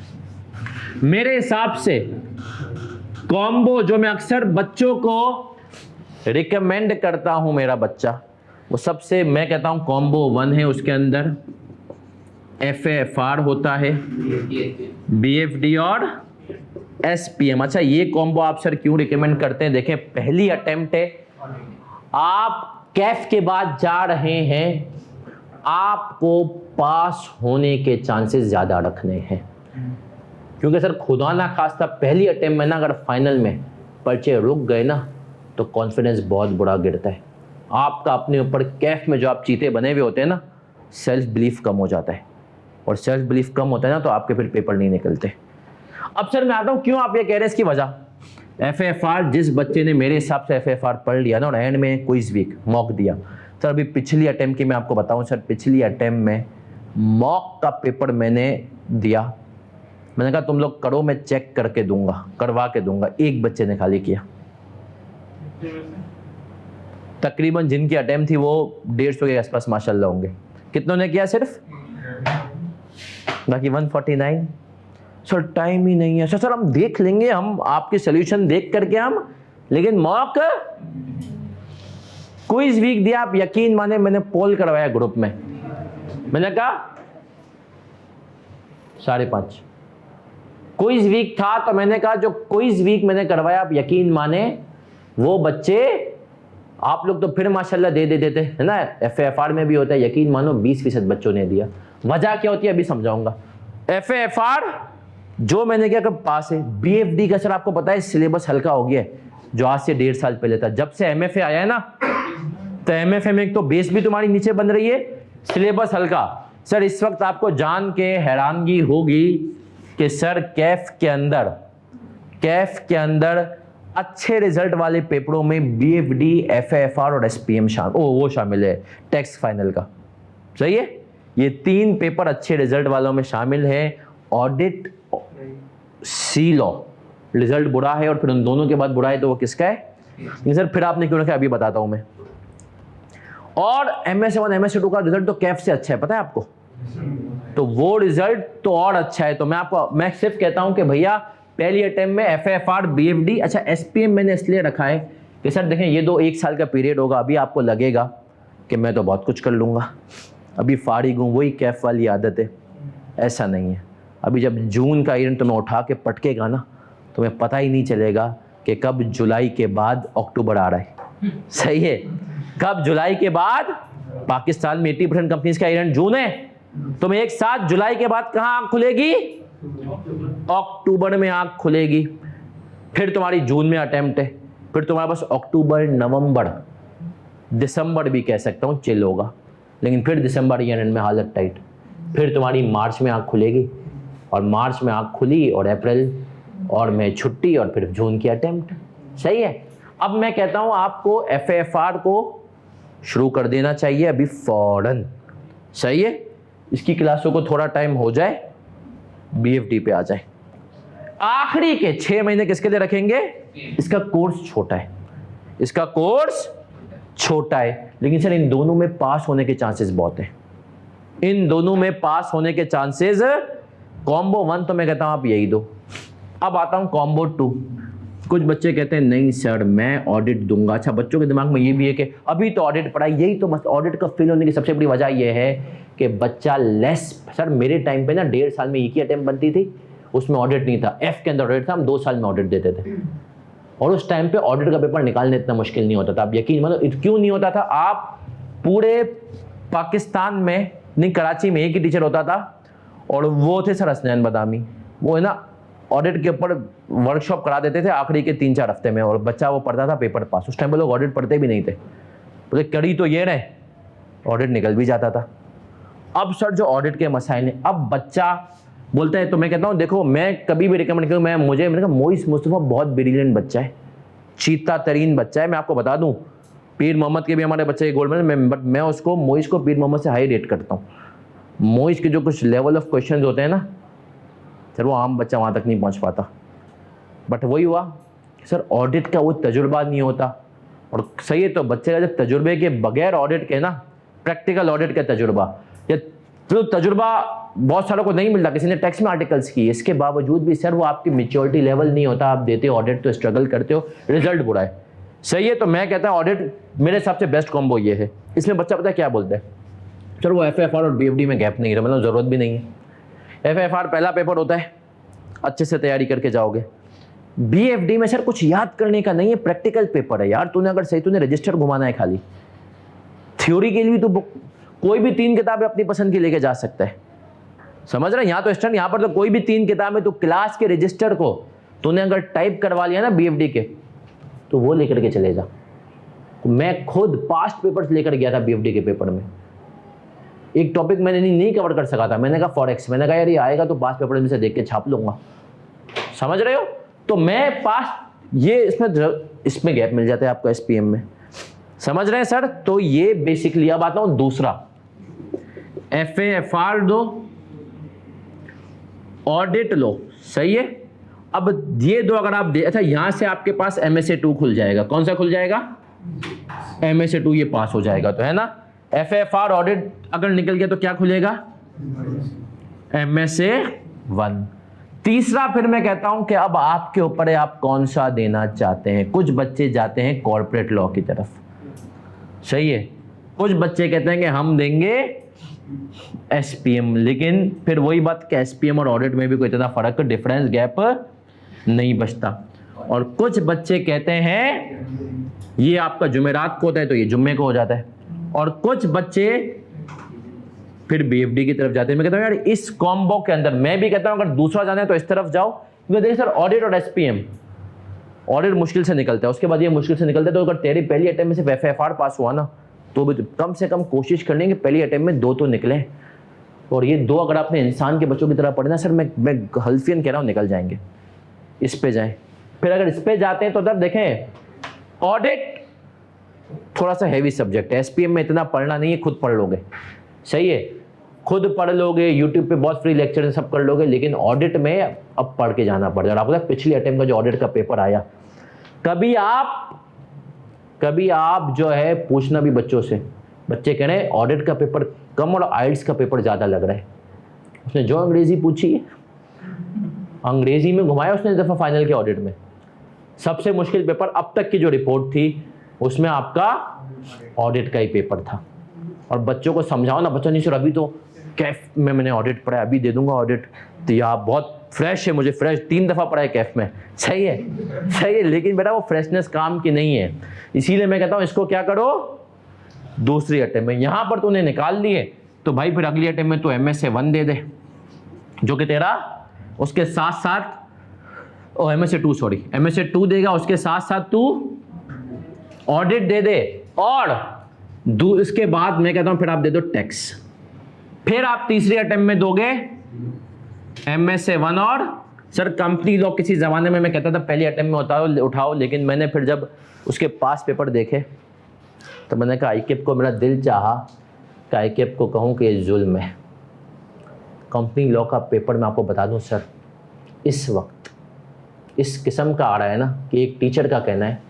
मेरे हिसाब से कॉम्बो जो मैं अक्सर बच्चों को रिकमेंड करता हूं, मेरा बच्चा वो सबसे मैं कहता हूं कॉम्बो 1 है, उसके अंदर FFR होता है, BFD और SPM। अच्छा ये कॉम्बो आप सर क्यों रिकमेंड करते हैं? देखें पहली अटेम्प्ट है, आप कैफ के बाद जा रहे हैं, आपको पास होने के चांसेस ज्यादा रखने हैं। क्योंकि सर खुदा ना खास्ता पहली अटेम्प्ट में ना अगर फाइनल में पर्चे रुक गए ना तो कॉन्फिडेंस बहुत बुरा गिरता है आपका अपने ऊपर। कैफ में जो आप चीते बने हुए होते हैं ना, सेल्फ बिलीफ कम हो जाता है, और सेल्फ बिलीफ कम होता है ना तो आपके फिर पेपर नहीं निकलते। अब सर मैं आता हूँ क्यों आप ये कह रहे हैं, इसकी वजह FFR जिस बच्चे ने मेरे हिसाब से FFR पढ़ लिया ना और एंड में क्विज वीक मॉक दिया। सर अभी पिछली अटेम्प्ट की मैं आपको बताऊं सर, पिछली अटेम्प्ट में मॉक का पेपर मैंने दिया, मैंने कहा तुम लोग करो मैं चेक करके दूंगा, करवा के दूंगा। एक बच्चे ने खाली किया, तकरीबन जिनकी अटेम्प्ट थी वो 150 के आसपास माशाल्लाह होंगे। कितनों ने किया? सिर्फ, बाकी 149। सर टाइम ही नहीं है। सर हम देख लेंगे, हम आपके सोल्यूशन देख करके हम, लेकिन मॉक क्विज वीक दिया। आप यकीन माने मैंने पोल करवाया ग्रुप में, मैंने कहा 5.5 क्विज वीक था, तो मैंने कहा जो क्विज वीक मैंने करवाया आप यकीन माने वो बच्चे आप लोग तो फिर माशाल्लाह दे देते है ना। FFR में भी होता है, यकीन मानो 20% बच्चों ने दिया। वजह क्या होती है अभी समझाऊंगा। FFR जो मैंने किया कब पास है। BFD का सर आपको पता है सिलेबस हल्का हो गया है, जो आज से 1.5 साल पहले था। जब से MFA आया है ना, तो MFA में एक तो बेस भी तुम्हारी नीचे बन रही है, सिलेबस हल्का। सर इस वक्त आपको जान के हैरानगी होगी कि सर कैफ के अंदर अच्छे रिजल्ट वाले पेपरों में BFD, FFR और SPM शामिल है, टैक्स फाइनल का। सही है, ये 3 पेपर अच्छे रिजल्ट वालों में शामिल है। ऑडिट, सी लॉ रिजल्ट बुरा है और फिर उन दोनों के बाद बुरा है तो वो किसका है? नहीं सर फिर आपने क्यों रखा अभी बताता हूं मैं। और MSA1 MSA2 का रिजल्ट तो कैफ से अच्छा है, पता है आपको, तो वो रिजल्ट तो और अच्छा है। तो मैं सिर्फ कहता हूं कि भैया पहली अटेम्प्ट में FFR, BFD, अच्छा SPM मैंने इसलिए रखा है कि सर देखें ये 1 साल का पीरियड होगा। अभी आपको लगेगा कि मैं तो बहुत कुछ कर लूँगा, अभी फारिग हूँ, वही कैफ वाली आदत है। ऐसा नहीं है, अभी जब जून का इवेंट तुम्हें उठा के पटकेगा ना, तुम्हें पता ही नहीं चलेगा कि कब जुलाई के बाद अक्टूबर आ रहा है। सही है, कब जुलाई के बाद पाकिस्तान में 80% कंपनीज का इवेंट जून है, तुम्हें एक साथ जुलाई के बाद कहाँ आँख खुलेगी? अक्टूबर में आँख खुलेगी। फिर तुम्हारी जून में अटेम्प्ट है, फिर तुम्हारे पास अक्टूबर, नवंबर, दिसंबर भी कह सकता हूँ चिल होगा, लेकिन फिर दिसंबर ईयर एंड में हालत टाइट। फिर तुम्हारी मार्च में आँख खुलेगी, और मार्च में आँख खुली और अप्रैल और मई छुट्टी, और फिर जून की अटेम्प्ट। सही है, अब मैं कहता हूँ आपको FFR को शुरू कर देना चाहिए अभी फौरन। सही है, इसकी क्लासों को थोड़ा टाइम हो जाए, BFD पे आ जाए। आखिरी के 6 महीने किसके लिए रखेंगे? इसका कोर्स छोटा है, इसका कोर्स छोटा है, लेकिन सर इन दोनों में पास होने के चांसेस बहुत हैं, इन दोनों में पास होने के चांसेस। कॉम्बो 1 तो मैं कहता हूं आप यही दो। अब आता हूं कॉम्बो 2। कुछ बच्चे कहते हैं नहीं सर मैं ऑडिट दूंगा। अच्छा, बच्चों के दिमाग में ये भी है कि अभी तो ऑडिट पढ़ा, यही तो मस्त। ऑडिट का फेल होने की सबसे बड़ी वजह यह है कि बच्चा लेस। सर मेरे टाइम पे ना 1.5 साल में एक ही अटेम्प्ट बनती थी, उसमें ऑडिट नहीं था, एफ के अंदर ऑडिट था, हम 2 साल में ऑडिट देते थे। और उस टाइम पे ऑडिट का पेपर निकालने इतना मुश्किल नहीं होता था। आप यकीन मानो क्यों नहीं होता था? आप पूरे पाकिस्तान में नहीं, कराची में एक ही टीचर होता था और वो थे सर हसनैन बदामी। वो है ना ऑडिट के ऊपर वर्कशॉप करा देते थे आखिरी के 3-4 हफ्ते में, और बच्चा वो पढ़ता था, पेपर पास। उस टाइम पे लोग ऑडिट पढ़ते भी नहीं थे, बोले कड़ी तो ये रहे, ऑडिट निकल भी जाता था। अब सर जो ऑडिट के मसाइल हैं, अब बच्चा बोलता है, तो मैं कहता हूँ देखो मैं कभी भी रिकमेंड करूँ, मैंने कहा मोइस मुस्तफ़ा बहुत ब्रिलियंट बच्चा है, चीता तरीन बच्चा है। मैं आपको बता दूँ पीर मोहम्मद के भी हमारे बच्चे गोल्ड मेडल, बट मैं उसको मोइस को पीर मोहम्मद से हाई रेट करता हूँ। मोइस के जो कुछ लेवल ऑफ क्वेश्चन होते हैं ना सर, वो आम बच्चा वहाँ तक नहीं पहुँच पाता। बट वही हुआ सर, ऑडिट का वो तजुर्बा नहीं होता। और सही है, तो बच्चे का जब तजुर्बे के बगैर ऑडिट के ना, प्रैक्टिकल ऑडिट का तजुर्बा, या तो तजुर्बा बहुत सारों को नहीं मिलता, किसी ने टैक्स में आर्टिकल्स किए, इसके बावजूद भी सर वो आपकी मेच्योरिटी लेवल नहीं होता। आप देते हो ऑडिट तो स्ट्रगल करते हो, रिजल्ट बुरा है। सही है, तो मैं कहता हूँ ऑडिट मेरे हिसाब से बेस्ट कॉम्बो ये है। इसमें बच्चा पता है क्या बोलता है? सर वो FFR और BFD में गैप नहीं है, मतलब ज़रूरत भी नहीं है। FFR पहला पेपर होता है, अच्छे से तैयारी करके जाओगे। BFD में सर कुछ याद करने का नहीं है, प्रैक्टिकल पेपर है यार। तूने अगर सही तूने रजिस्टर घुमाना है खाली, थ्योरी के लिए तो कोई भी 3 किताबें अपनी पसंद की लेके जा सकता है, समझ रहे हैं? यहाँ तो स्टैंड, यहाँ पर तो कोई भी 3 किताबें, तो क्लास के रजिस्टर को तूने अगर टाइप करवा लिया ना BFD के, तो वो लेकर के चले जा। मैं खुद पास्ट पेपर्स लेकर गया था BFD के पेपर में। एक टॉपिक मैंने नहीं कवर कर सका था, मैंने कहा फॉरेक्स, मैंने कहा यार ये आएगा तो पास्ट पेपर में से देख के छाप लूंगा, समझ रहे हो? तो मैं पास्ट ये इसमें गैप मिल जाता है आपको SPM में, समझ रहे हैं सर? तो ये बेसिकली। अब आता हूं दूसरा, FAFR दो, ऑडिट लो, सही है। अब ये दो अगर आप अच्छा, यहां से आपके पास MSA2 खुल जाएगा। कौन सा खुल जाएगा? MSA2, ये पास हो जाएगा तो है ना। FFR ऑडिट अगर निकल गया तो क्या खुलेगा? MSA1। तीसरा फिर मैं कहता हूं कि अब आपके ऊपर है, आप कौन सा देना चाहते हैं। कुछ बच्चे जाते हैं कॉर्पोरेट लॉ की तरफ, सही है। कुछ बच्चे कहते हैं कि हम देंगे SPM, लेकिन फिर वही बात कि SPM और ऑडिट में भी कोई इतना फर्क, डिफरेंस, गैप नहीं बचता। और कुछ बच्चे कहते हैं ये आपका जुमेरात को होता है तो ये जुम्मे को हो जाता है, और कुछ बच्चे फिर BFD की तरफ जाते हैं। मैं कहता हूं यार इस कॉम्बो के अंदर मैं भी कहता हूं अगर दूसरा जाना है तो इस तरफ जाओ, क्योंकि देखिए सर ऑडिट और SPM, ऑडिट मुश्किल से निकलता है, उसके बाद ये मुश्किल से निकलता है। तो अगर तेरी पहली अटेम्प्ट में सिर्फ FFR पास हुआ ना, तो भी कम से कम कोशिश करने की पहली अटेम्प्ट में 2 तो निकले। और ये 2 अगर आपने इंसान के बच्चों की तरह पढ़े ना सर, मैं हल्फियन कह रहा हूँ निकल जाएंगे। इस पे जाएं, फिर अगर इस पे जाते हैं तो तब देखें ऑडिट थोड़ा सा हैवी सब्जेक्ट है, SPM में इतना पढ़ना नहीं है, खुद पढ़ लोगे, सही है, खुद पढ़ लोगे, यूट्यूब पे बहुत फ्री लेक्चर सब कर लोगे। लेकिन ऑडिट में अब पढ़ के जाना पड़ जाएगा। आपको पिछली अटेम्प्ट का जो ऑडिट का पेपर आया, कभी आप जो है पूछना भी बच्चों से, बच्चे कह रहे हैं ऑडिट का पेपर कम और आइल्स का पेपर ज़्यादा लग रहा है। उसने जो अंग्रेजी पूछी, अंग्रेजी में घुमाया उसने इस दफ़ा फाइनल के ऑडिट में। सबसे मुश्किल पेपर अब तक की जो रिपोर्ट थी उसमें आपका ऑडिट का ही पेपर था। और बच्चों को समझाओ ना, बच्चों नहीं सर अभी तो कैफ में मैंने ऑडिट पढ़ा है, अभी दे दूंगा ऑडिट, तो यह बहुत फ्रेश है, मुझे फ्रेश 3 दफ़ा पढ़ा है कैफ में, सही है, लेकिन बेटा वो फ्रेशनेस काम की नहीं है। इसीलिए मैं कहता हूँ इसको क्या करो, दूसरी अटेम्प्ट में। यहाँ पर तूने निकाल लिए तो भाई फिर अगली अटेम्प्ट में तू MSA1 दे दे, जो कि तेरा उसके साथ साथ MSA2 देगा, उसके साथ साथ तू ऑडिट दे दे। और इसके बाद मैं कहता हूं फिर आप दे दो टैक्स। फिर आप तीसरी अटेम्प्ट में दोगे MSA1। और सर कंपनी लॉ किसी जमाने में मैं कहता था पहली अटेम्प्ट में उठाओ, लेकिन मैंने फिर जब उसके पास पेपर देखे तो मैंने कहा ICAP को, मेरा दिल चाहा कि ICAP को कहूं कि ये जुल्म है। कंपनी लॉ का पेपर मैं आपको बता दूं सर, इस वक्त इस किस्म का आ रहा है ना कि एक टीचर का कहना है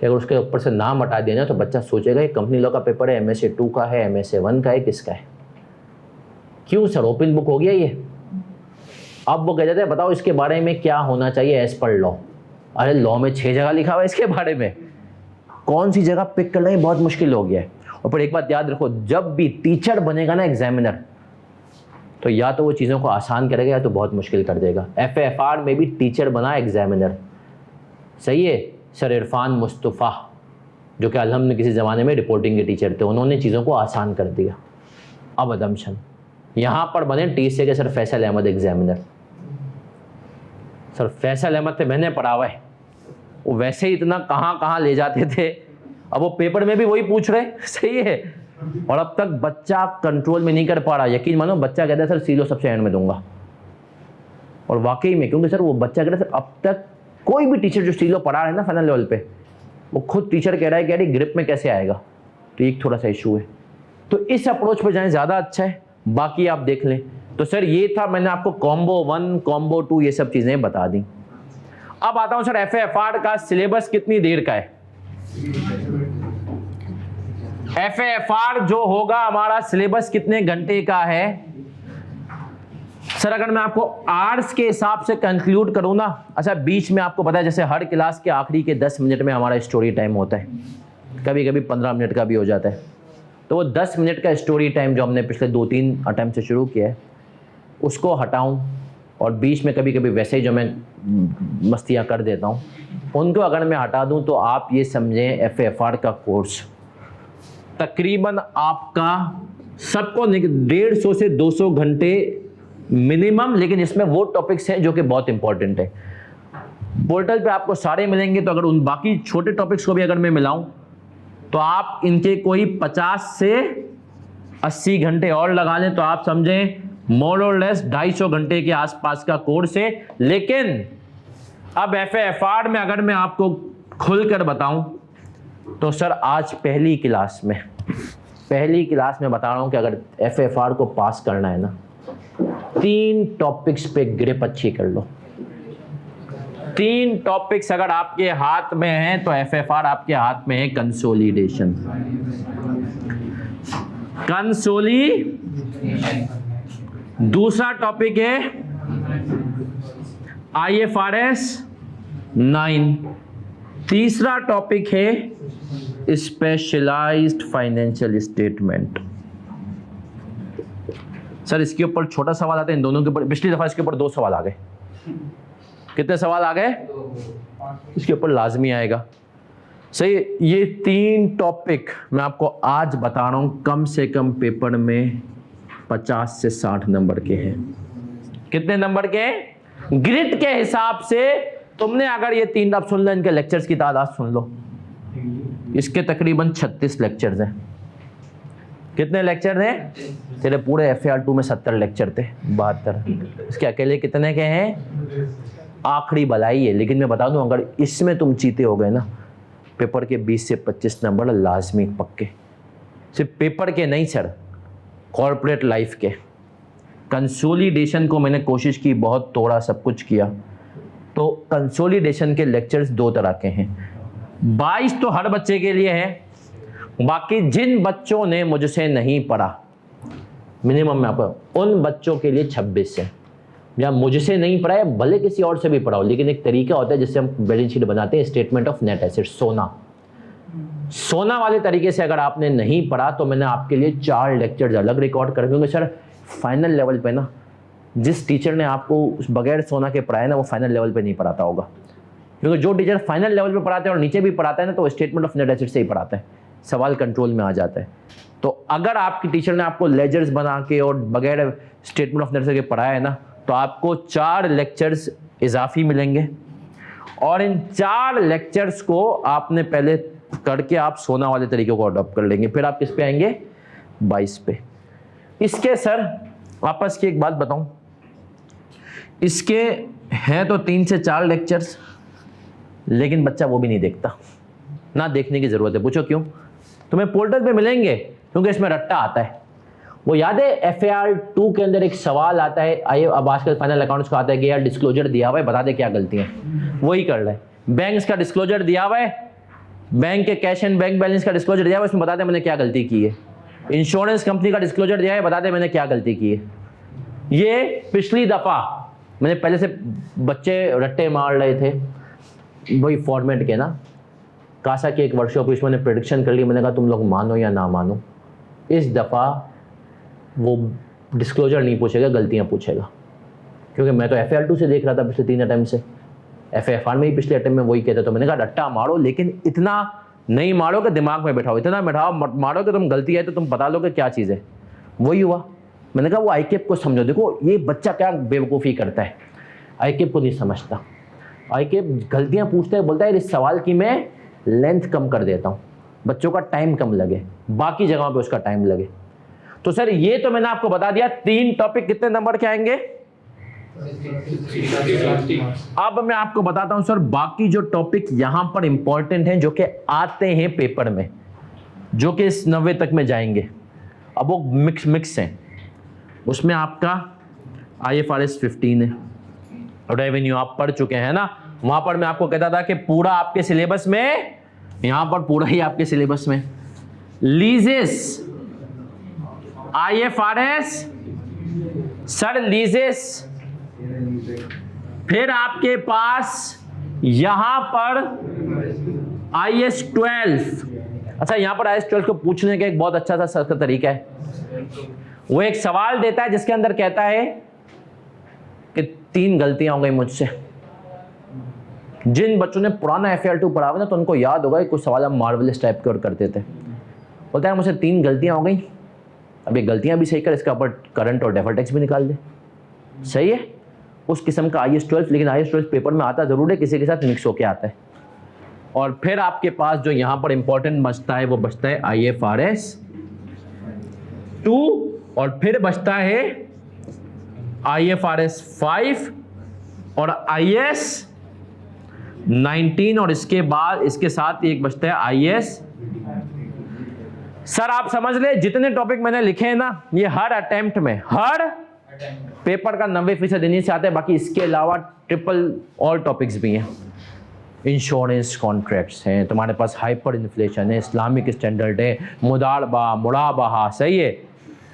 कि अगर उसके ऊपर से नाम हटा दिया ना तो बच्चा सोचेगा ये कंपनी लॉ का पेपर है, MSA 2 का है, MSA 1 का है, किसका है। क्यों सर, ओपन बुक हो गया ये। अब वो कह देते हैं बताओ इसके बारे में क्या होना चाहिए एज पर लॉ। अरे लॉ में 6 जगह लिखा हुआ है इसके बारे में, कौन सी जगह पिक करना ही बहुत मुश्किल हो गया है। और फिर एक बात याद रखो, जब भी टीचर बनेगा ना एग्जामिनर, तो या तो वो चीज़ों को आसान करेगा या तो बहुत मुश्किल कर देगा। FFR में भी टीचर बना एग्जामिनर, सही है। सर इरफान मुस्तफ़ा जो कि अलहम किसी ज़माने में रिपोर्टिंग के टीचर थे, उन्होंने चीज़ों को आसान कर दिया। अब अदमशन यहाँ पर बने TCA के sir Faisal Ahmed examiner. Sir Faisal Ahmed से मैंने पढ़ा हुआ है, वो वैसे ही इतना कहाँ कहाँ ले जाते थे, अब वो पेपर में भी वही पूछ रहे, सही है। और अब तक बच्चा कंट्रोल में नहीं कर पा रहा। यकीन मानो बच्चा कहता है सर सीलो सबसे एंड में दूंगा, और वाकई में, क्योंकि सर वो बच्चा कहता है सर अब तक कोई भी टीचर जो सीलो पढ़ा रहा है ना फाइनल लेवल पे, वो खुद टीचर कह रहा है कि यार ग्रिप में कैसे आएगा, तो एक थोड़ा सा इशू है। तो इस अप्रोच पर जाएं, ज़्यादा अच्छा है। बाकी आप देख लें। तो सर ये था, मैंने आपको कॉम्बो 1 कॉम्बो 2 ये सब चीज़ें बता दी। अब आता हूँ सर FFR का सिलेबस कितनी देर का है। FFR जो होगा हमारा सिलेबस कितने घंटे का है सर। अगर मैं आपको आवर्स के हिसाब से कंक्लूड करूं ना, अच्छा बीच में आपको पता है जैसे हर क्लास के आखिरी के 10 मिनट में हमारा स्टोरी टाइम होता है, कभी कभी 15 मिनट का भी हो जाता है। तो वो 10 मिनट का स्टोरी टाइम जो हमने पिछले 2-3 अटेम्प्ट से शुरू किया है उसको हटाऊं, और बीच में कभी कभी वैसे ही जो मैं मस्तियाँ कर देता हूँ उनको अगर मैं हटा दूं, तो आप ये समझें FFR का कोर्स तकरीबन आपका सबको 150 से 200 घंटे मिनिमम। लेकिन इसमें वो टॉपिक्स हैं जो कि बहुत इंपॉर्टेंट है। पोर्टल पे आपको सारे मिलेंगे, तो अगर उन बाकी छोटे टॉपिक्स को भी अगर मैं मिलाऊं तो आप इनके कोई 50 से 80 घंटे और लगा लें, तो आप समझें मोर और लेस 250 घंटे के आसपास का कोर्स है। लेकिन अब FFR में अगर मैं आपको खुलकर बताऊं तो सर आज पहली क्लास में बता रहा हूं कि अगर FFR को पास करना है ना, 3 टॉपिक्स पे ग्रिप अच्छी कर लो। 3 टॉपिक्स अगर आपके हाथ में हैं तो FFR आपके हाथ में है कंसोलिडेशन। दूसरा टॉपिक है IFRS 9। तीसरा टॉपिक है स्पेशलाइज्ड फाइनेंशियल स्टेटमेंट। सर इसके ऊपर छोटा सवाल आता है इन दोनों के ऊपर। पिछली दफा इसके ऊपर 2 सवाल आ गए। कितने सवाल आ गए? इसके ऊपर लाजमी आएगा। सही, ये 3 टॉपिक मैं आपको आज बता रहा हूं, कम से कम पेपर में 50 से 60 नंबर के हैं। कितने नंबर के? ग्रिड के हिसाब से तुमने अगर ये 3, अब सुन लो इनके लेक्चर्स की तादाद सुन लो। इसके तकरीबन 36 लेक्चर्स हैं। कितने लेक्चर हैं? तेरे पूरे FAR 2 में 70 लेक्चर थे, 72। इसके अकेले कितने के हैं? आखिरी भलाई है। लेकिन मैं बता दूं, अगर इसमें तुम चीते हो गए ना, पेपर के 20 से 25 नंबर लाजमी पक्के। सिर्फ पेपर के नहीं सर, कॉर्पोरेट लाइफ के। कंसोलिडेशन को मैंने कोशिश की, बहुत तोड़ा, सब कुछ किया। तो कंसोलिडेशन के लेक्चर्स 2 तरह के हैं। 22 तो हर बच्चे के लिए है, बाकी जिन बच्चों ने मुझसे नहीं पढ़ा, मिनिमम में आपको उन बच्चों के लिए 26 है। या मुझसे नहीं पढ़ा है, भले किसी और से भी पढ़ाओ, लेकिन एक तरीका होता है जिससे हम बैलेंस शीट बनाते हैं, स्टेटमेंट ऑफ नेट एसेट, सोना वाले तरीके से अगर आपने नहीं पढ़ा तो मैंने आपके लिए 4 लेक्चर्स अलग रिकॉर्ड कर दूंगा। सर फाइनल लेवल पे ना, जिस टीचर ने आपको बगैर सोना के पढ़ाया ना, वो फाइनल लेवल पे नहीं पढ़ाता होगा। क्योंकि जो टीचर फाइनल लेवल पे पढ़ाते हैं और नीचे भी पढ़ाता है ना, तो वो स्टेटमेंट ऑफ नेट एसेट से ही पढ़ाता है, सवाल कंट्रोल में आ जाता है। तो अगर आपकी टीचर ने आपको लेजर्स बना के और बगैर स्टेटमेंट ऑफ नेट एसेट के पढ़ाया है ना, तो आपको 4 लेक्चर्स इजाफी मिलेंगे। और इन 4 लेक्चर्स को आपने पहले करके आप सोना वाले तरीके को अडॉप्ट कर लेंगे। फिर आप किस पे आएंगे? 22 पे। इसके सर वापस की एक बात बताऊं, इसके हैं तो 3 से 4 लेक्चर्स, लेकिन बच्चा वो भी नहीं देखता ना, देखने की जरूरत है। पूछो क्यों? तुम्हें पोर्टल पे मिलेंगे क्योंकि इसमें रट्टा आता है। वो याद है FAR 2 के अंदर एक सवाल आता है, आइए अब आजकल फाइनल अकाउंट्स का आता है कि यार डिस्क्लोजर दिया हुआ है, बता दे क्या गलती है, वही कर रहे हैं। बैंक्स का डिस्क्लोजर दिया हुआ है, बैंक के कैश एंड बैंक बैलेंस का डिस्क्लोजर दिया हुआ है, उसमें बता दे मैंने क्या गलती की है। इंश्योरेंस कंपनी का डिस्क्लोजर दिया है, बता दे मैंने क्या गलती की है। ये पिछली दफा मैंने पहले से बच्चे रट्टे मार रहे थे वही फॉर्मेट के ना, कासा की एक वर्कशॉप इसमें मैंने प्रेडिक्शन कर ली, मैंने कहा तुम लोग मानो या ना मानो, इस दफ़ा वो डिस्क्लोजर नहीं पूछेगा, गलतियां पूछेगा। क्योंकि मैं तो FAR 2 से देख रहा था पिछले 3 अटेम्प्ट से, FAR में ही पिछले अटेम्प्ट में वही कहते, तो मैंने कहा रट्टा मारो लेकिन इतना नहीं मारो कि दिमाग में बैठाओ, इतना बैठाओ मारो कि तुम गलती है तो तुम बता लो कि क्या चीज़ है। वही हुआ। मैंने कहा वो ICAP को समझो, देखो ये बच्चा क्या बेवकूफ़ी करता है, ICAP को नहीं समझता। ICAP गलतियाँ पूछता है, बोलता है इस सवाल की मैं लेंथ कम कर देता हूँ, बच्चों का टाइम कम लगे, बाकी जगहों पे उसका टाइम लगे। तो सर ये तो मैंने आपको बता दिया 3 टॉपिक कितने नंबर के आएंगे। अब मैं आपको बताता हूं सर बाकी जो टॉपिक यहां पर इंपॉर्टेंट हैं जो कि आते हैं पेपर में, जो कि इस 90 तक में जाएंगे। अब वो मिक्स हैं, उसमें आपका IFRS 15 है, रेवेन्यू आप पढ़ चुके हैं ना, वहां पर मैं आपको कहता था कि पूरा आपके सिलेबस में, यहां पर पूरा ही आपके सिलेबस में लीजेस, IFRS सर लीजेस, फिर आपके पास यहां पर IAS 12। अच्छा यहां पर IAS 12 को पूछने का एक बहुत अच्छा सा तरीका है, वो एक सवाल देता है जिसके अंदर कहता है कि 3 गलतियां हो गई मुझसे। जिन बच्चों ने पुराना FAR 2 पढ़ा हुआ ना तो उनको याद होगा कि कुछ सवाल हम मार्वलस टाइप के और करते थे। बोलता है मुझसे 3 गलतियां हो गई, अब ये गलतियां भी सही कर, इसके ऊपर करंट और डेफर्ड टैक्स भी निकाल दे। सही है, उस किस्म का IAS 12, लेकिन IAS 12 पेपर में आता जरूर है, किसी के साथ मिक्स होके आता है। और फिर आपके पास जो यहां पर इंपॉर्टेंट बचता है वो बचता है IFRS 2, और फिर बचता है IFRS 5 और IAS 19, और इसके बाद इसके साथ एक बचता है IAS। सर आप समझ ले जितने टॉपिक मैंने लिखे हैं ना, ये हर अटेम्प्ट में, हर पेपर का 90% इन्हीं से आता है। बाकी इसके अलावा ट्रिपल और टॉपिक्स भी हैं, इंश्योरेंस कॉन्ट्रैक्ट्स हैं, तुम्हारे पास हाइपर इन्फ्लेशन है, इस्लामिक स्टैंडर्ड है, मुदारबा मुराबहा, सही है,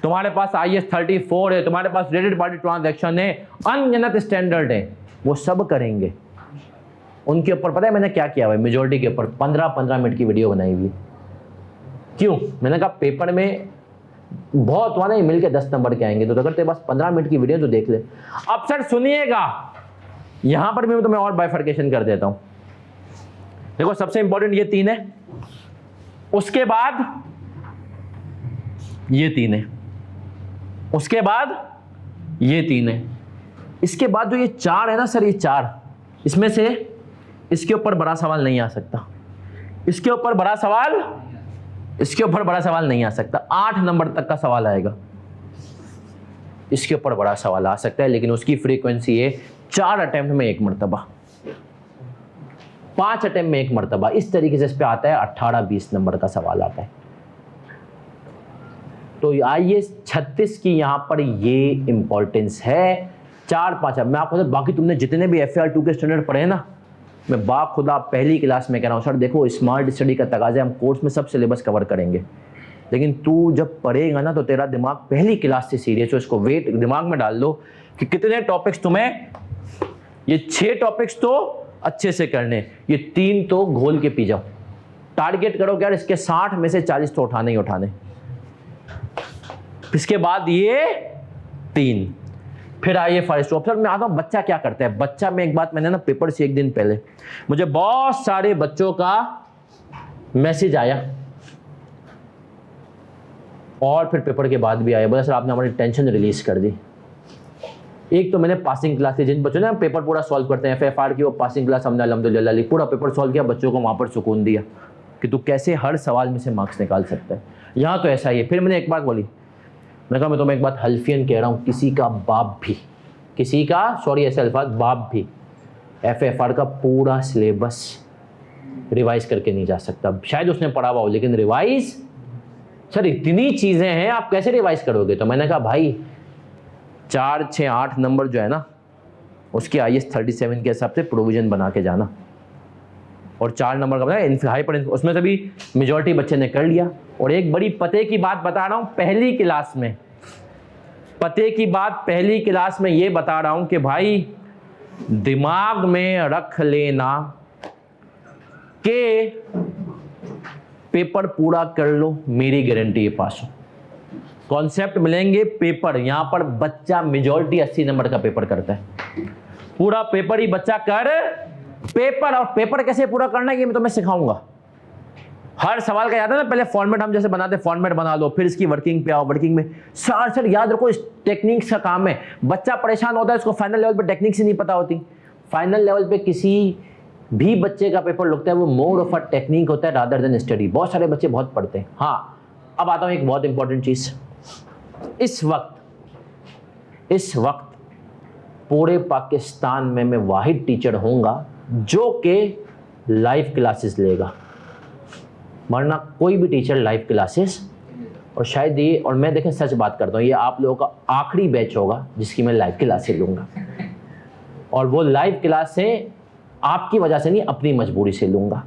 तुम्हारे पास IAS 34 है, तुम्हारे पास रिलेटेड पार्टी ट्रांजैक्शन है, अनगिनत स्टैंडर्ड है, वो सब करेंगे। उनके ऊपर पता है मैंने क्या किया हुआ है, मेजोरिटी के ऊपर 15-15 मिनट की वीडियो बनाई हुई। क्यों? मैंने कहा पेपर में बहुत हुआ ना, मिलके 10 नंबर के आएंगे, तो अगर तेरे पास 15 मिनट की वीडियो तो देख ले। अब सर सुनिएगा, यहां पर भी मैं तुम्हें और बाइफर्केशन कर देता हूं। देखो सबसे इंपॉर्टेंट ये 3 है, उसके बाद ये 3 है, उसके बाद ये 3 है, इसके बाद जो ये 4 है ना सर, ये 4 इसमें से इसके ऊपर बड़ा सवाल नहीं आ सकता, इसके ऊपर बड़ा सवाल, इसके ऊपर बड़ा सवाल नहीं आ सकता। 8 नंबर तक का सवाल आएगा, इसके ऊपर बड़ा सवाल आ सकता है, लेकिन उसकी फ्रीक्वेंसी है 4 अटेम्प्ट में 1 मरतबा, 5 अटेम्प्ट में 1 मरतबा, इस तरीके से इस पे आता है 18-20 नंबर का सवाल आता है। तो IAS 36 की यहां पर ये इंपॉर्टेंस है। 4-5 मैं आपको, बाकी तुमने जितने भी FAR 2 के स्टैंडर्ड पढ़े ना, मैं बाखुदा पहली क्लास में कह रहा हूँ सर देखो स्मार्ट स्टडी का तकाजा, हम कोर्स में सब सिलेबस कवर करेंगे, लेकिन तू जब पढ़ेगा ना तो तेरा दिमाग पहली क्लास से सीरियस हो, इसको वेट दिमाग में डाल लो कि कितने टॉपिक्स तुम्हें, ये 6 टॉपिक्स तो अच्छे से करने, ये 3 तो घोल के पी जाओ। टारगेट करो कि यार इसके 60 में से 40 तो उठाने ही उठाने, इसके बाद ये 3, फिर IFRS 2। सर मैं आता हूं बच्चा क्या करता है। बच्चा में एक बात, मैंने ना पेपर से एक दिन पहले मुझे बहुत सारे बच्चों का मैसेज आया और फिर पेपर के बाद भी आया, बोला सर आपने हमारी टेंशन रिलीज कर दी। एक तो मैंने पासिंग क्लास ली, जिन बच्चों ने पेपर पूरा सॉल्व करते हैं FFR की, वो पासिंग क्लास हमने अल्हम्दुलिल्लाह ली, पूरा पेपर सॉल्व किया, बच्चों को वहां पर सुकून दिया कि तू कैसे हर सवाल में से मार्क्स निकाल सकता है। यहाँ तो ऐसा ही है। फिर मैंने एक बात बोली, मैंने कहा मैं तुम्हें एक बात हल्फियन कह रहा हूँ, किसी का बाप भी, किसी का, सॉरी ऐसे अल्फाज, बाप भी FFR का पूरा सिलेबस रिवाइज करके नहीं जा सकता। शायद उसने पढ़ा हुआ हो लेकिन रिवाइज सर इतनी चीजें हैं, आप कैसे रिवाइज करोगे? तो मैंने कहा भाई 4, 6, 8 नंबर जो है ना, उसके IAS 37 के हिसाब से प्रोविजन बना के जाना, और 4 नंबर का बना हाई पर, उसमें से भी मेजॉरिटी बच्चे ने कर लिया। और एक बड़ी पते की बात बता रहा हूं, पहली क्लास में, पते की बात पहली क्लास में ये बता रहा हूं कि भाई दिमाग में रख लेना कि पेपर पूरा कर लो, मेरी गारंटी है पास हो। कॉन्सेप्ट मिलेंगे पेपर, यहां पर बच्चा मेजॉरिटी 80 नंबर का पेपर करता है, पूरा पेपर ही बच्चा कर पेपर। और पेपर कैसे पूरा करना है ये मैं तुम्हें सिखाऊंगा। हर सवाल का याद है ना, पहले फॉर्मेट हम जैसे बनाते, फॉर्मेट बना लो, फिर इसकी वर्किंग पे आओ, वर्किंग में सर याद रखो इस टेक्निक्स का काम है। बच्चा परेशान होता है, उसको फाइनल लेवल पे टेक्निक्स ही नहीं पता होती। फाइनल लेवल पे किसी भी बच्चे का पेपर लगता है वो मोर ऑफ अ टेक्निक होता है रादर देन स्टडी। बहुत सारे बच्चे बहुत पढ़ते हैं। हाँ, अब आता हूं एक बहुत इंपॉर्टेंट चीज। इस वक्त पूरे पाकिस्तान में मैं वाहिद टीचर होऊंगा जो कि लाइव क्लासेस लेगा, वरना कोई भी टीचर लाइव क्लासेस, और शायद ये, और मैं देखें सच बात करता हूँ, ये आप लोगों का आखिरी बैच होगा जिसकी मैं लाइव क्लासेस लूँगा। और वो लाइव क्लासें आपकी वजह से नहीं, अपनी मजबूरी से लूँगा।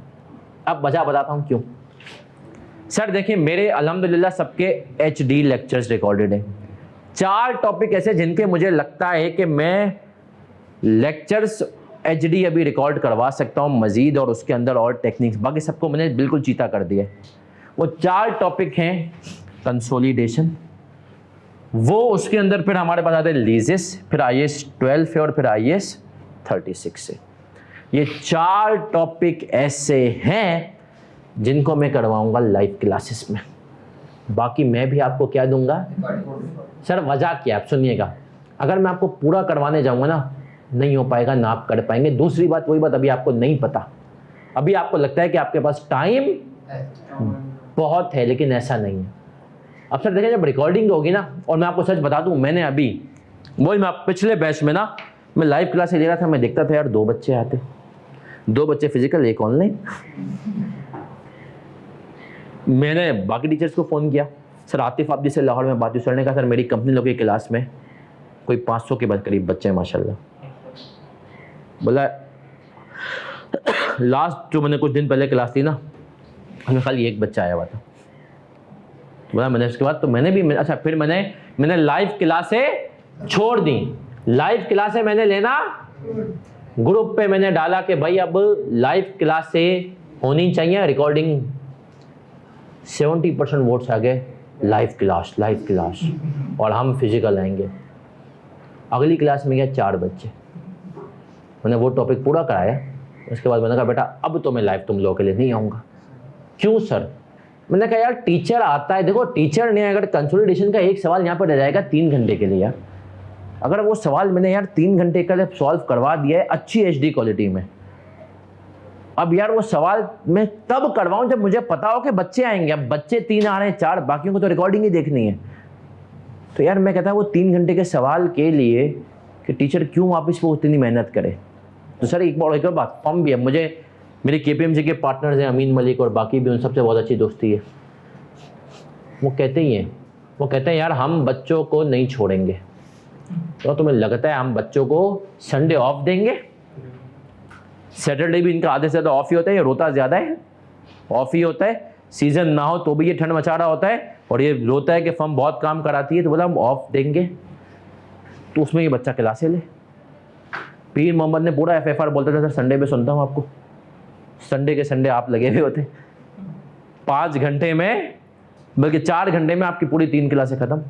अब वजह बताता हूँ क्यों। सर देखिए, मेरे अल्हम्दुलिल्लाह सबके HD लेक्चर्स रिकॉर्डेड हैं। 4 टॉपिक ऐसे जिनके मुझे लगता है कि मैं लेक्चर्स HD अभी रिकॉर्ड करवा सकता हूँ मजीद, और उसके अंदर और टेक्निक्स, बाकी सबको मैंने बिल्कुल चीता कर दिया। वो 4 टॉपिक हैं कंसोलिडेशन, वो उसके अंदर फिर हमारे पास आते हैं लीजेस, फिर IAS 12 है, और फिर IAS 36 है। ये 4 टॉपिक ऐसे हैं जिनको मैं करवाऊंगा लाइव क्लासेस में। बाकी मैं भी आपको क्या दूंगा सर, वजह क्या, आप सुनिएगा। अगर मैं आपको पूरा करवाने जाऊंगा ना, नहीं हो पाएगा ना, आप कर पाएंगे। दूसरी बात, वही बात, अभी आपको नहीं पता, अभी आपको लगता है कि आपके पास टाइम बहुत है, लेकिन ऐसा नहीं है। अब सर देखिए, जब रिकॉर्डिंग होगी ना, और मैं आपको सच बता दूं, मैंने अभी वही, मैं पिछले बैच में ना, मैं लाइव क्लास ले रहा था, मैं देखता था यार 2 बच्चे आते, 2 बच्चे फिजिकल, 1 ऑनलाइन। मैंने बाकी टीचर्स को फ़ोन किया, सर आतिफ आप जिससे लाहौर में बात हुई, सर ने कहा सर मेरी कंपनी लोग की क्लास में कोई 500 के बाद करीब बच्चे हैं माशाल्लाह। बोला लास्ट जो मैंने कुछ दिन पहले क्लास ली ना, हमें खाली 1 बच्चा आया हुआ था। तो बोला मैंने उसके बाद तो मैंने भी, अच्छा फिर मैंने लाइव क्लासें छोड़ दी। लाइव क्लासें मैंने लेना ग्रुप पे मैंने डाला कि भाई अब लाइव क्लासें होनी चाहिए, रिकॉर्डिंग 70% वोट्स आ गए, लाइव क्लास, और हम फिजिकल आएंगे। अगली क्लास में गया 4 बच्चे, मैंने वो टॉपिक पूरा कराया। उसके बाद मैंने कहा बेटा अब तो मैं लाइव तुम लोगों के लिए नहीं आऊँगा। क्यों सर? मैंने कहा यार टीचर आता है, देखो टीचर ने अगर कंसोलिडेशन का एक सवाल यहाँ पर रह जाएगा 3 घंटे के लिए, यार अगर वो सवाल मैंने यार 3 घंटे का सॉल्व करवा दिया है अच्छी HD क्वालिटी में, अब यार वो सवाल मैं तब करवाऊं जब मुझे पता हो कि बच्चे आएंगे। अब बच्चे 3 आ रहे हैं, 4, बाकियों को तो रिकॉर्डिंग ही देखनी है। तो यार मैं कहता हूँ वो 3 घंटे के सवाल के लिए कि टीचर क्यों वापस वो उतनी मेहनत करे। तो सर एक बात, फॉर्म भी है, मुझे मेरे KPMG के पार्टनर्स हैं अमीन मलिक और बाकी भी, उन सबसे बहुत अच्छी दोस्ती है। वो कहते ही हैं, वो कहते हैं यार हम बच्चों को नहीं छोड़ेंगे। तो तुम्हें लगता है हम बच्चों को संडे ऑफ देंगे? सैटरडे भी इनका आधे से ज़्यादा ऑफ ही होता है, ये रोता ज़्यादा है, ऑफ ही होता है। सीजन ना हो तो भी ये ठंड मचा रहा होता है, और ये रोता है कि फर्म बहुत काम कराती है, तो बोला हम ऑफ देंगे। तो उसमें ये बच्चा क्लासे ले। पीर मोहम्मद ने पूरा FFR बोलता था सर संडे पे सुनता हूँ आपको, संडे के संडे आप लगे हुए होते। 5 घंटे में, बल्कि 4 घंटे में आपकी पूरी 3 क्लासें ख़त्म।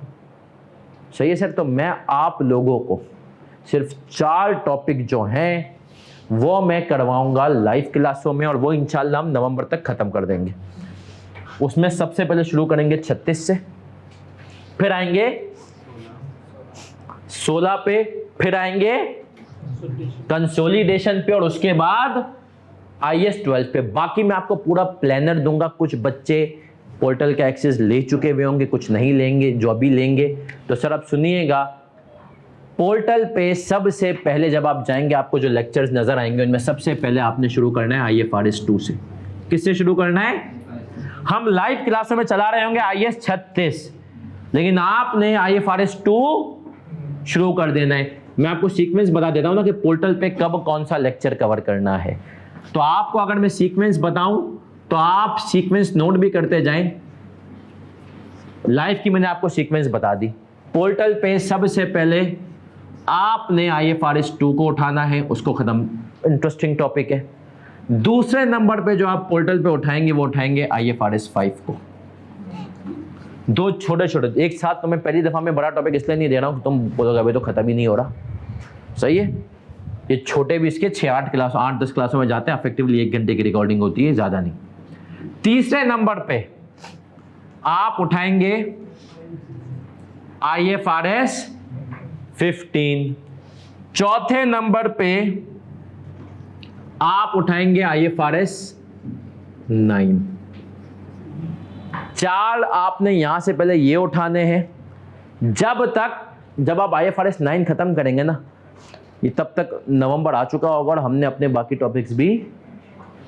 सही है सर? तो मैं आप लोगों को सिर्फ 4 टॉपिक जो हैं वो मैं करवाऊंगा लाइव क्लासों में, और वो इंशाल्लाह हम नवंबर तक ख़त्म कर देंगे। उसमें सबसे पहले शुरू करेंगे 36 से, फिर आएंगे 16 पे, फिर आएंगे कंसोलिडेशन पे, और उसके बाद IAS 12 पे। बाकी मैं आपको पूरा प्लानर दूंगा। कुछ बच्चे पोर्टल का एक्सेस ले चुके हुए होंगे, कुछ नहीं लेंगे, जो अभी लेंगे। तो सर आप सुनिएगा, पोर्टल पे सबसे पहले जब आप जाएंगे आपको जो लेक्चर्स नजर आएंगे उनमें सबसे पहले आपने शुरू करना है IFRS 2 से। किससे शुरू करना है? हम लाइव क्लासों में चला रहे होंगे IAS 36, लेकिन आपने IFRS 2 शुरू कर देना है। मैं आपको सीक्वेंस बता देता हूं ना कि पोर्टल पे कब कौन सा लेक्चर कवर करना है। तो आपको अगर मैं सीक्वेंस बताऊं तो आप सीक्वेंस नोट भी करते जाएं। लाइव की मैंने आपको सीक्वेंस बता दी। पोर्टल पे सबसे पहले आपने IFRS 2 को उठाना है, उसको खत्म, इंटरेस्टिंग टॉपिक है। दूसरे नंबर पे जो आप पोर्टल पे उठाएंगे वो उठाएंगे IFRS 5 को। दो छोटे छोटे एक साथ, तो मैं पहली दफा में बड़ा टॉपिक इसलिए नहीं दे रहा हूं कि तुम बोलोगे अभी तो खत्म ही नहीं हो रहा। सही है, ये छोटे भी इसके 6-8 क्लास 8-10 क्लासों में जाते हैं, इफेक्टिवली 1 घंटे की रिकॉर्डिंग होती है, ज्यादा नहीं। तीसरे नंबर पे आप उठाएंगे IFRS 15। चौथे नंबर पे आप उठाएंगे IFRS 9। 4 आपने यहां से पहले ये उठाने हैं। जब आप IFRS 9 खत्म करेंगे ना, ये तब तक नवंबर आ चुका होगा और हमने अपने बाकी टॉपिक्स भी,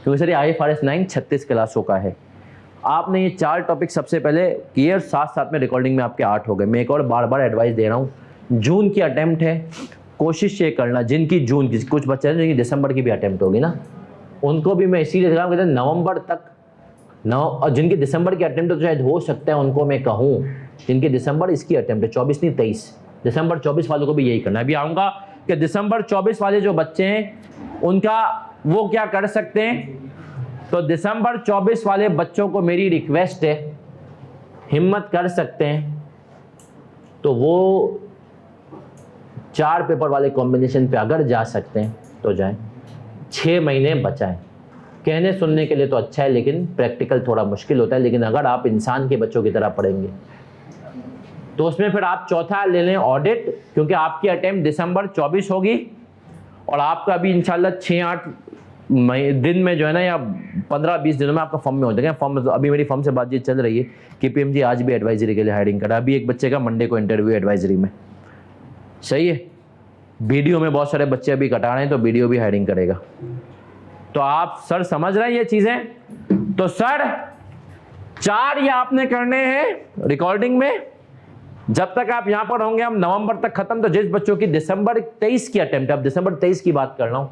क्योंकि सर IFRS 9 36 क्लासों का है। आपने ये 4 टॉपिक सबसे पहले किए और साथ साथ में रिकॉर्डिंग में आपके 8 हो गए। मैं एक और बार बार एडवाइस दे रहा हूँ, जून की अटेम्प्ट है, कोशिश ये करना जिनकी जून की, कुछ बच्चे हैं जिनकी दिसंबर की भी अटेम्प्ट होगी ना, उनको भी मैं इसीलिए कहता हूँ नवंबर तक और जिनकी दिसंबर की अटेम्प्ट तो शायद हो सकता है उनको मैं कहूँ, जिनकी दिसंबर इसकी अटेम्प्ट है 24 नहीं 23, दिसंबर 24 वालों को भी यही करना है। अभी आऊँगा कि दिसंबर 24 वाले जो बच्चे हैं उनका वो क्या कर सकते हैं। तो दिसंबर 24 वाले बच्चों को मेरी रिक्वेस्ट है, हिम्मत कर सकते हैं तो वो 4 पेपर वाले कॉम्बिनेशन पे अगर जा सकते हैं तो जाएं। 6 महीने बचाएं। कहने सुनने के लिए तो अच्छा है, लेकिन प्रैक्टिकल थोड़ा मुश्किल होता है। लेकिन अगर आप इंसान के बच्चों की तरह पढ़ेंगे तो उसमें फिर आप चौथा ले लें ऑडिट, क्योंकि आपकी अटेम्प्ट दिसंबर 24 होगी और आपका अभी इंशाल्लाह 6-8 दिन में जो है ना, या 15-20 दिनों में आपका फॉर्म में हो जाएगा। फॉर्म अभी मेरी फॉर्म से बातचीत चल रही है कि PMG आज भी एडवाइजरी के लिए हायरिंग करा। अभी एक बच्चे का मंडे को इंटरव्यू एडवाइजरी में। सही है, BDO में बहुत सारे बच्चे अभी कटा रहे हैं, तो BDO भी हायरिंग करेगा। तो आप सर समझ रहे हैं ये चीजें। तो सर 4 ये आपने करने हैं रिकॉर्डिंग में। जब तक आप यहां पर होंगे हम नवंबर तक खत्म। तो जिस बच्चों की दिसंबर 23 की अटेम्प्ट, अब दिसंबर 23 की बात कर रहा हूं,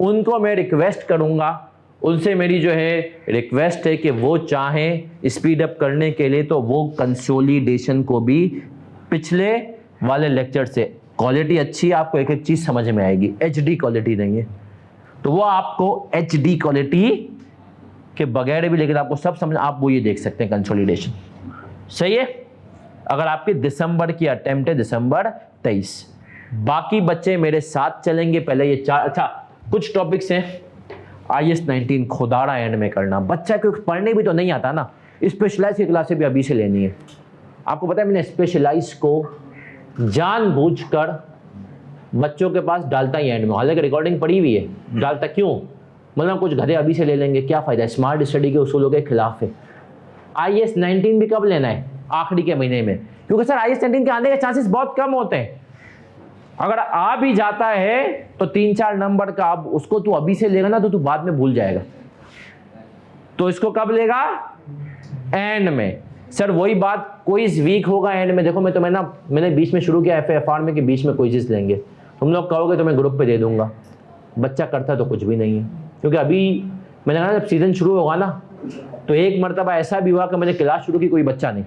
उनको मैं रिक्वेस्ट करूंगा, उनसे मेरी जो है रिक्वेस्ट है कि वो चाहें स्पीड अप करने के लिए तो वो कंसोलिडेशन को भी पिछले वाले लेक्चर से, क्वालिटी अच्छी है, आपको एक एक चीज समझ में आएगी, HD क्वालिटी नहीं है तो वो आपको HD क्वालिटी के बगैर भी, लेकिन आपको सब समझ, आप वो ये देख सकते हैं कंसोलिडेशन। सही है, अगर आपकी दिसंबर की अटेम्प्ट है दिसंबर 23, बाकी बच्चे मेरे साथ चलेंगे। पहले ये 4, अच्छा कुछ टॉपिक्स हैं IAS 19 खुदारा एंड में करना। बच्चा क्योंकि पढ़ने भी तो नहीं आता ना, स्पेशलाइज की क्लासें भी अभी से लेनी है। आपको पता है मैंने स्पेशलाइज को जानबूझकर बच्चों के पास डालता ही एंड में, हालांकि रिकॉर्डिंग पड़ी हुई है, डालता क्यों, मतलब कुछ घरे अभी से ले लेंगे, क्या फायदा है, स्मार्ट स्टडी के उसूलों के खिलाफ है। IAS 19 भी कब लेना है, आखिरी के महीने में, क्योंकि सर IAS 19 के आने के चांसेस बहुत कम होते हैं। अगर आ भी जाता है तो 3-4 नंबर का, अब उसको तू अभी से लेगा ना तो तू बाद में भूल जाएगा। तो इसको कब लेगा, एंड में। सर वही बात, क्विज वीक होगा एंड में। देखो मैंने बीच में शुरू किया FFR में कि बीच में क्विजेस लेंगे, तुम लोग कहोगे तो मैं ग्रुप पे दे दूंगा, बच्चा करता तो कुछ भी नहीं है। क्योंकि अभी मैंने कहा जब सीजन शुरू होगा ना तो एक मरतबा ऐसा भी हुआ कि मैंने क्लास शुरू की, कोई बच्चा नहीं,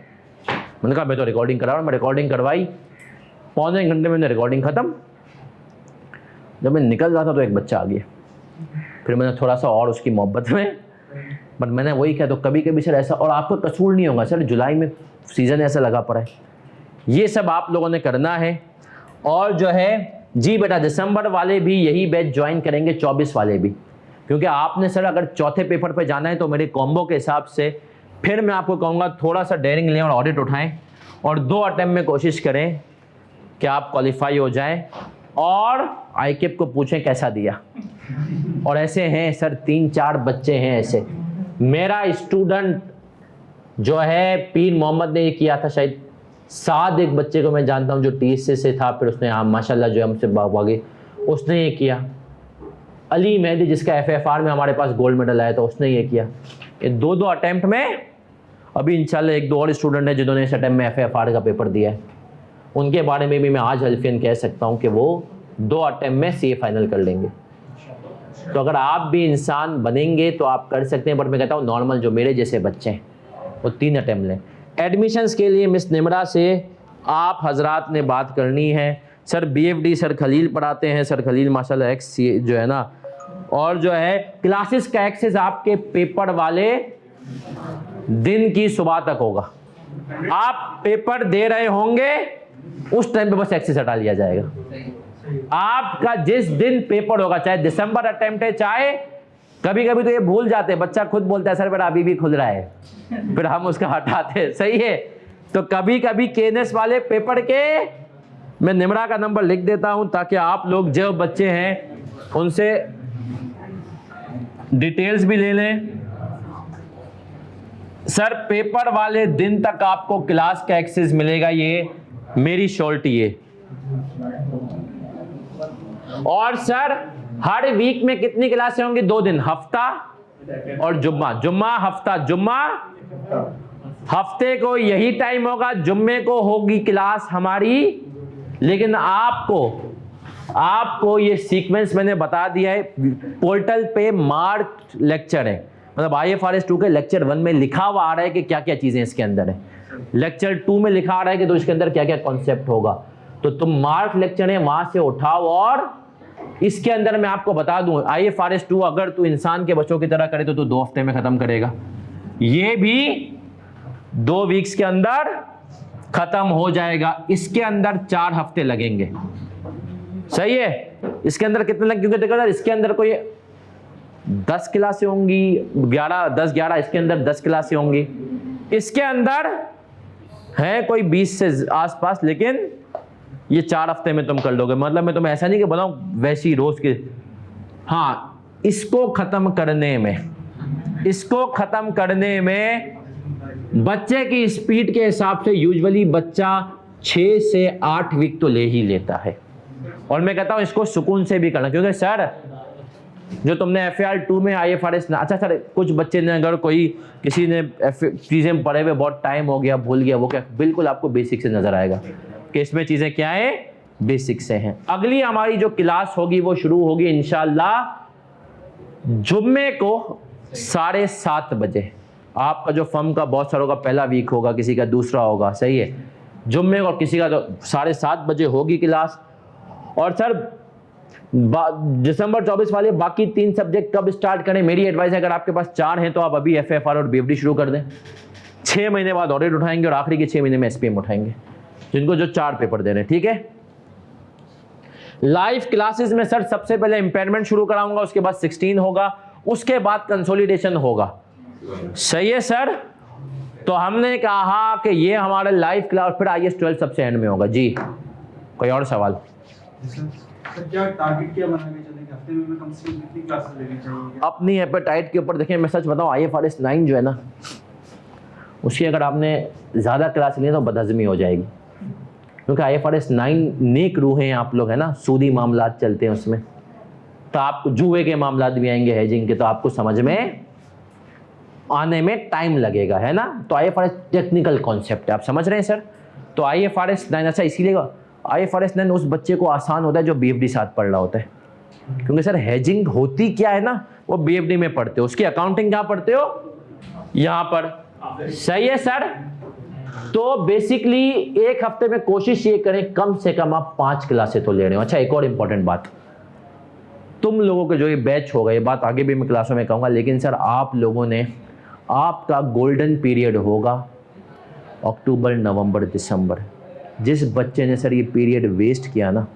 मैंने कहा मैं तो रिकॉर्डिंग करा रहा हूँ। मैं रिकॉर्डिंग करवाई, पौने घंटे में रिकॉर्डिंग खत्म। जब मैं निकल रहा था तो एक बच्चा आ गया, फिर मैंने थोड़ा सा और उसकी मोहब्बत में, बट मैंने वही कहा। तो कभी कभी सर ऐसा, और आपको कसूर नहीं होगा सर, जुलाई में सीजन ऐसा लगा पड़ा है, ये सब आप लोगों ने करना है। और जो है जी बेटा, दिसंबर वाले भी यही बैच ज्वाइन करेंगे, 24 वाले भी, क्योंकि आपने सर अगर चौथे पेपर पे जाना है तो मेरे कॉम्बो के हिसाब से फिर मैं आपको कहूँगा थोड़ा सा डेयरिंग लें और ऑडिट उठाएं और 2 अटेम्प्ट में कोशिश करें कि आप क्वालिफाई हो जाएं और ICAP को पूछें कैसा दिया। और ऐसे हैं सर 3-4 बच्चे हैं ऐसे। मेरा स्टूडेंट जो है पीर मोहम्मद ने ये किया था, शायद साद एक बच्चे को मैं जानता हूँ जो TSA से था, फिर उसने माशाल्लाह जो हमसे भागे, उसने ये किया। अली मेहदी जिसका FFR में हमारे पास गोल्ड मेडल आया था, उसने ये किया। ये 2-2 अटेम्प्ट में अभी इंशाल्लाह एक दो और स्टूडेंट हैं जिन्होंने इस अटेम्प्ट में FFR का पेपर दिया है, उनके बारे में भी मैं आज हल्फियन कह सकता हूँ कि वो 2 अटेम्प्ट में CA फाइनल कर लेंगे। तो अगर आप भी इंसान बनेंगे तो आप कर सकते हैं, बट मैं कहता हूँ नॉर्मल जो मेरे जैसे बच्चे हैं वो 3 अटेम्प्ट लें। एडमिशन्स के लिए मिस निमरा से आप हजरात ने बात करनी है। सर BFD सर खलील पढ़ाते हैं, सर खलील माशाल्लाह एक्स जो है ना, और जो है क्लासेस का एक्सेस आपके पेपर वाले दिन की सुबह तक होगा। आप पेपर दे रहे होंगे उस टाइम पे बस एक्सेस हटा लिया जाएगा। आपका जिस दिन पेपर होगा, चाहे दिसंबर अटेम्प्ट है, चाहे कभी कभी तो ये भूल जाते हैं, बच्चा खुद बोलता है सर मेरा अभी भी खुल रहा है, फिर हम उसका हटाते हैं, सही है। तो कभी कभी केनेस वाले पेपर के मैं निमरा का नंबर लिख देता हूं ताकि आप लोग जो बच्चे हैं उनसे डिटेल्स भी ले लें। सर पेपर वाले दिन तक आपको क्लास का एक्सेस मिलेगा, ये मेरी श्योरिटी है। और सर हर वीक में कितनी क्लासें होंगी? 2 दिन, हफ्ता और जुम्मा। जुम्मा हफ्ता, जुम्मा हफ्ते को यही टाइम होगा, जुम्मे को होगी क्लास हमारी। लेकिन आपको ये सीक्वेंस मैंने बता दिया है, पोर्टल पे मार्क लेक्चर है, मतलब IFRS 2 के लेक्चर 1 में लिखा हुआ आ रहा है कि क्या क्या चीजें इसके अंदर है, लेक्चर 2 में लिखा आ रहा है कि तो इसके अंदर क्या क्या कॉन्सेप्ट होगा। तो तुम मार्क लेक्चर है वहां से उठाओ। और इसके अंदर मैं आपको बता दूं IFRS 2 अगर तू इंसान के बच्चों की तरह करे तो 2 हफ्ते में खत्म करेगा, ये भी 2 वीक्स के अंदर खत्म हो जाएगा। इसके अंदर 4 हफ्ते लगेंगे, सही है। इसके अंदर कितने लगे, क्योंकि देखो इसके अंदर कोई 10 क्लासें होंगी, 10-11 इसके अंदर 10 क्लासें होंगी, इसके अंदर है कोई 20 से आसपास, लेकिन ये 4 हफ्ते में तुम कर लोगे। मतलब मैं तुम्हें ऐसा नहीं कि बताऊं वैसी रोज के, हाँ इसको खत्म करने में बच्चे की स्पीड के हिसाब से यूजुअली बच्चा 6 से 8 वीक तो ले ही लेता है। और मैं कहता हूं इसको सुकून से भी करना, क्योंकि सर जो तुमने FAR 2 में IFRS, अच्छा सर कुछ बच्चे ने अगर कोई किसी ने चीजें पढ़े हुए बहुत टाइम हो गया भूल गया, वो क्या बिल्कुल आपको बेसिक से नजर आएगा कि इसमें चीजें क्या है, बेसिक से हैं। अगली हमारी जो क्लास होगी वो शुरू होगी इंशाल्लाह जुम्मे को 7:30 बजे। आपका जो फर्म का बहुत सारों का पहला वीक होगा, किसी का दूसरा होगा, सही है, जुम्मे को किसी का तो 7:30 बजे होगी क्लास। और सर दिसंबर 24 वाले बाकी 3 सब्जेक्ट कब स्टार्ट करें? मेरी एडवाइस है अगर आपके पास 4 हैं तो आप अभी FFR और BFD शुरू कर दें, 6 महीने बाद ऑडिट उठाएंगे और आखिरी के 6 महीने में SPM उठाएंगे, जिनको जो 4 पेपर दे रहे हैं, ठीक है। लाइव क्लासेस में सर सबसे पहले इम्पेयरमेंट शुरू कराऊंगा, उसके बाद 16 होगा, उसके बाद कंसोलिडेशन होगा, सही है सर। तो हमने कहा कि ये हमारा लाइव क्लास, फिर IAS 12 सबसे एंड में होगा। जी कोई और सवाल? सर क्या टारगेट क्या बना के चलेंगे, हफ्ते में कम से कम कितनी क्लासेस लेनी चाहिए? अपनी एपेटाइट के ऊपर देखें। मैं सच बताऊं IFRS 9 जो है ना, उसकी अगर आपने ज़्यादा क्लास ली तो बदहज़मी हो जाएगी, क्योंकि IFRS 9 नेक रूह हैं आप लोग, है ना, सूदी मामलात चलते हैं उसमें, तो आपको जुए के मामलात भी आएंगे, हेजिंग के, तो आपको समझ में आने में टाइम लगेगा, है ना। तो IFRS टेक्निकल कॉन्सेप्ट है, आप समझ रहे हैं सर। तो IFRS 9 अच्छा इसीलिए IFRS 9 उस बच्चे को आसान होता है जो BFD साथ पढ़ रहा होता है, क्योंकि सर हेजिंग होती क्या है ना, वो BFD में पढ़ते हो, उसकी अकाउंटिंग कहाँ पढ़ते हो, यहाँ पर, सही है सर। तो बेसिकली एक हफ्ते में कोशिश ये करें कम से कम आप 5 क्लासें तो ले रहे हो। अच्छा एक और इंपॉर्टेंट बात, तुम लोगों के जो ये बैच होगा, ये बात आगे भी मैं क्लासों में कहूँगा, लेकिन सर आप लोगों ने, आपका गोल्डन पीरियड होगा अक्टूबर नवंबर दिसंबर। जिस बच्चे ने सर ये पीरियड वेस्ट किया ना,